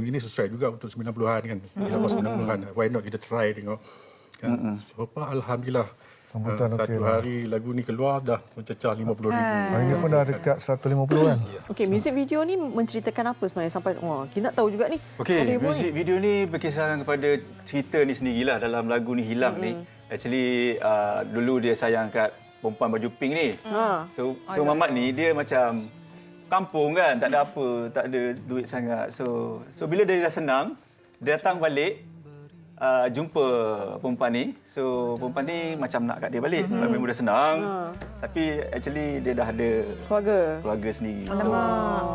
ini sesuai juga untuk 90-an kan. Irama 90-an. Why not kita try tengok. Kan. So, alhamdulillah. Satu hari lagu ni keluar dah mencecah 50,000. Hari ni pun dah dekat 150 kan. Okey, muzik video ni menceritakan apa sebenarnya sampai kita nak tahu juga ni. Okey, muzik video ni berkisahkan kepada cerita ni sendirilah dalam lagu ni Hilang ni. Actually dulu dia sayang kat perempuan baju pink ni. So Mamat ni dia macam kampung kan, tak ada apa, tak ada duit sangat. So bila dia dah senang, dia datang balik jumpa perempuan ni. So perempuan ni macam nak kat dia balik sebab memang dah senang. Tapi actually dia dah ada keluarga sendiri. So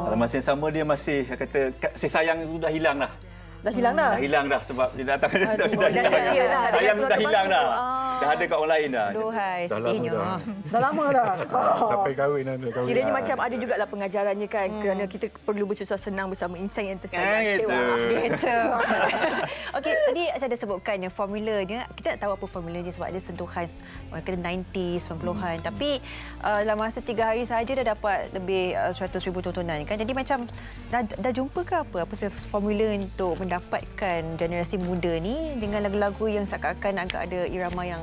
dalam masa yang sama dia masih kata kasih sayang tu dah hilang dah. Dah hilang dah? Dah hilang dah sebab dia datang dah hilang. Sayang dah hilang dah. Dah ada kat orang lain dah. Duhai, dah lama dah. Dah lama dah. Sampai kahwin dah. Kiranya macam ada jugalah pengajarannya kan kerana kita perlu bersusah senang bersama insan yang tersayang. Gitu. Okey, tadi Aisyah dah sebutkan yang formulanya. Kita tak tahu apa formulanya sebab ada sentuhan kena 90s, 90-an. Tapi dalam masa 3 hari saja dah dapat lebih 100,000 tontonan kan. Jadi macam dah jumpa ke apa sebenarnya formula untuk mendapatkan generasi muda ni dengan lagu-lagu yang seakan-akan agak ada irama yang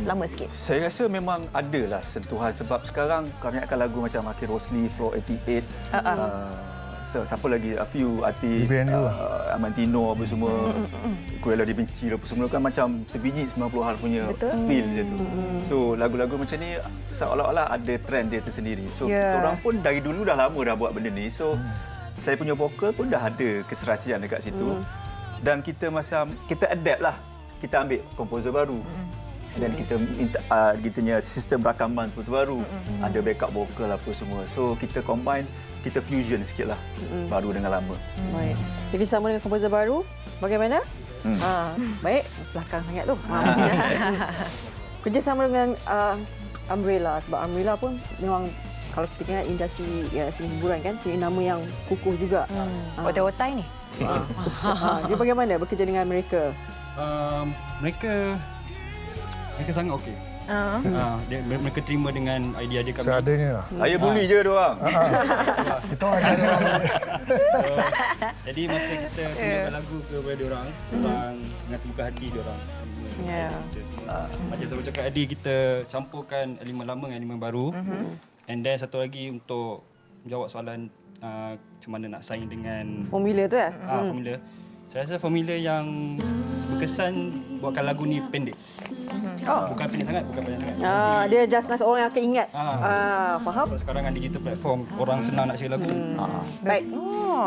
lama sikit? Saya rasa memang adalah sentuhan sebab sekarang kebanyakan lagu macam Akhir Rosli, Floor 88, siapa lagi, a few artis, Amantino apa semua, Kuala Dibenci apa semua kan macam sebiji 90-an punya feel je tu. So lagu-lagu macam ni seolah-olah ada trend dia tersendiri. So kita orang pun dari dulu dah lama dah buat benda ni. So saya punya vokal pun dah ada keserasian dekat situ. Dan kita adapt lah. Kita ambil komposer baru. Dan kita minta kita punya sistem rakaman pun baru. Ada backup vokal apa semua. So kita combine, kita fusion sikitlah baru dengan lama. Baik. Jadi sama dengan komposer baru, bagaimana? Baik, belakang sangat tu. Kerjasama dengan Umbrella sebab Umbrella pun memang kalau kita ingat industri seni hiburan kan punya nama yang kukuh juga. Otai-otai ni. Dia bagaimana bekerja dengan mereka? Mereka sangat okey. Mereka terima dengan idea kami. Seadanya lah. Saya bully je dia orang. Kita orang ada orang. Jadi masa kita tunjukkan lagu kepada dia orang dengan terbuka hati dia orang. Macam saya cakap tadi, kita campurkan elemen lama dengan elemen baru. And then satu lagi untuk menjawab soalan macam mana nak saing dengan formula tu formula. Saya rasa formula yang berkesan buatkan lagu ni pendek. Bukan pendek sangat, bukan panjang sangat. Dia just nice orang yang akan ingat. Faham? Sebab sekarang kan digital platform, orang senang nak share lagu. Baik.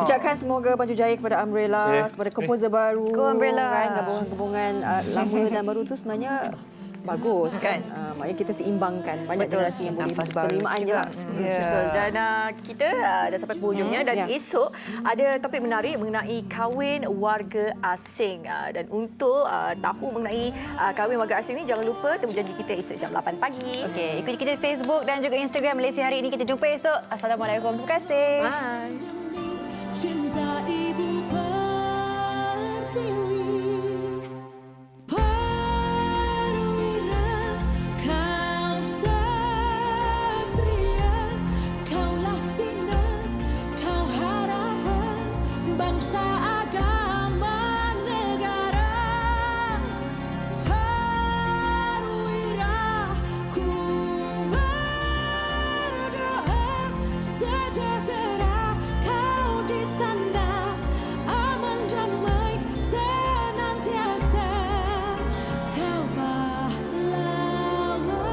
Ucapkan semoga baju jaya kepada Umbrella, kepada komposer baru. Umbrella. Kan, gabungan-gabungan lama dan baru tu sebenarnya bagus kan. Maknanya kita seimbangkan banyak generasi yang boleh penerimaan je lah. Betul. Dan kita dah sampai ke hujungnya dan esok ada topik menarik mengenai kahwin warga asing. Dan untuk tahu mengenai kahwin warga asing ni, jangan lupa temu janji kita esok jam 8 pagi. Okey, ikuti kita di Facebook dan juga Instagram Malaysia Hari Ini. Kita jumpa esok. Assalamualaikum. Terima kasih. Bye. Cinta ibu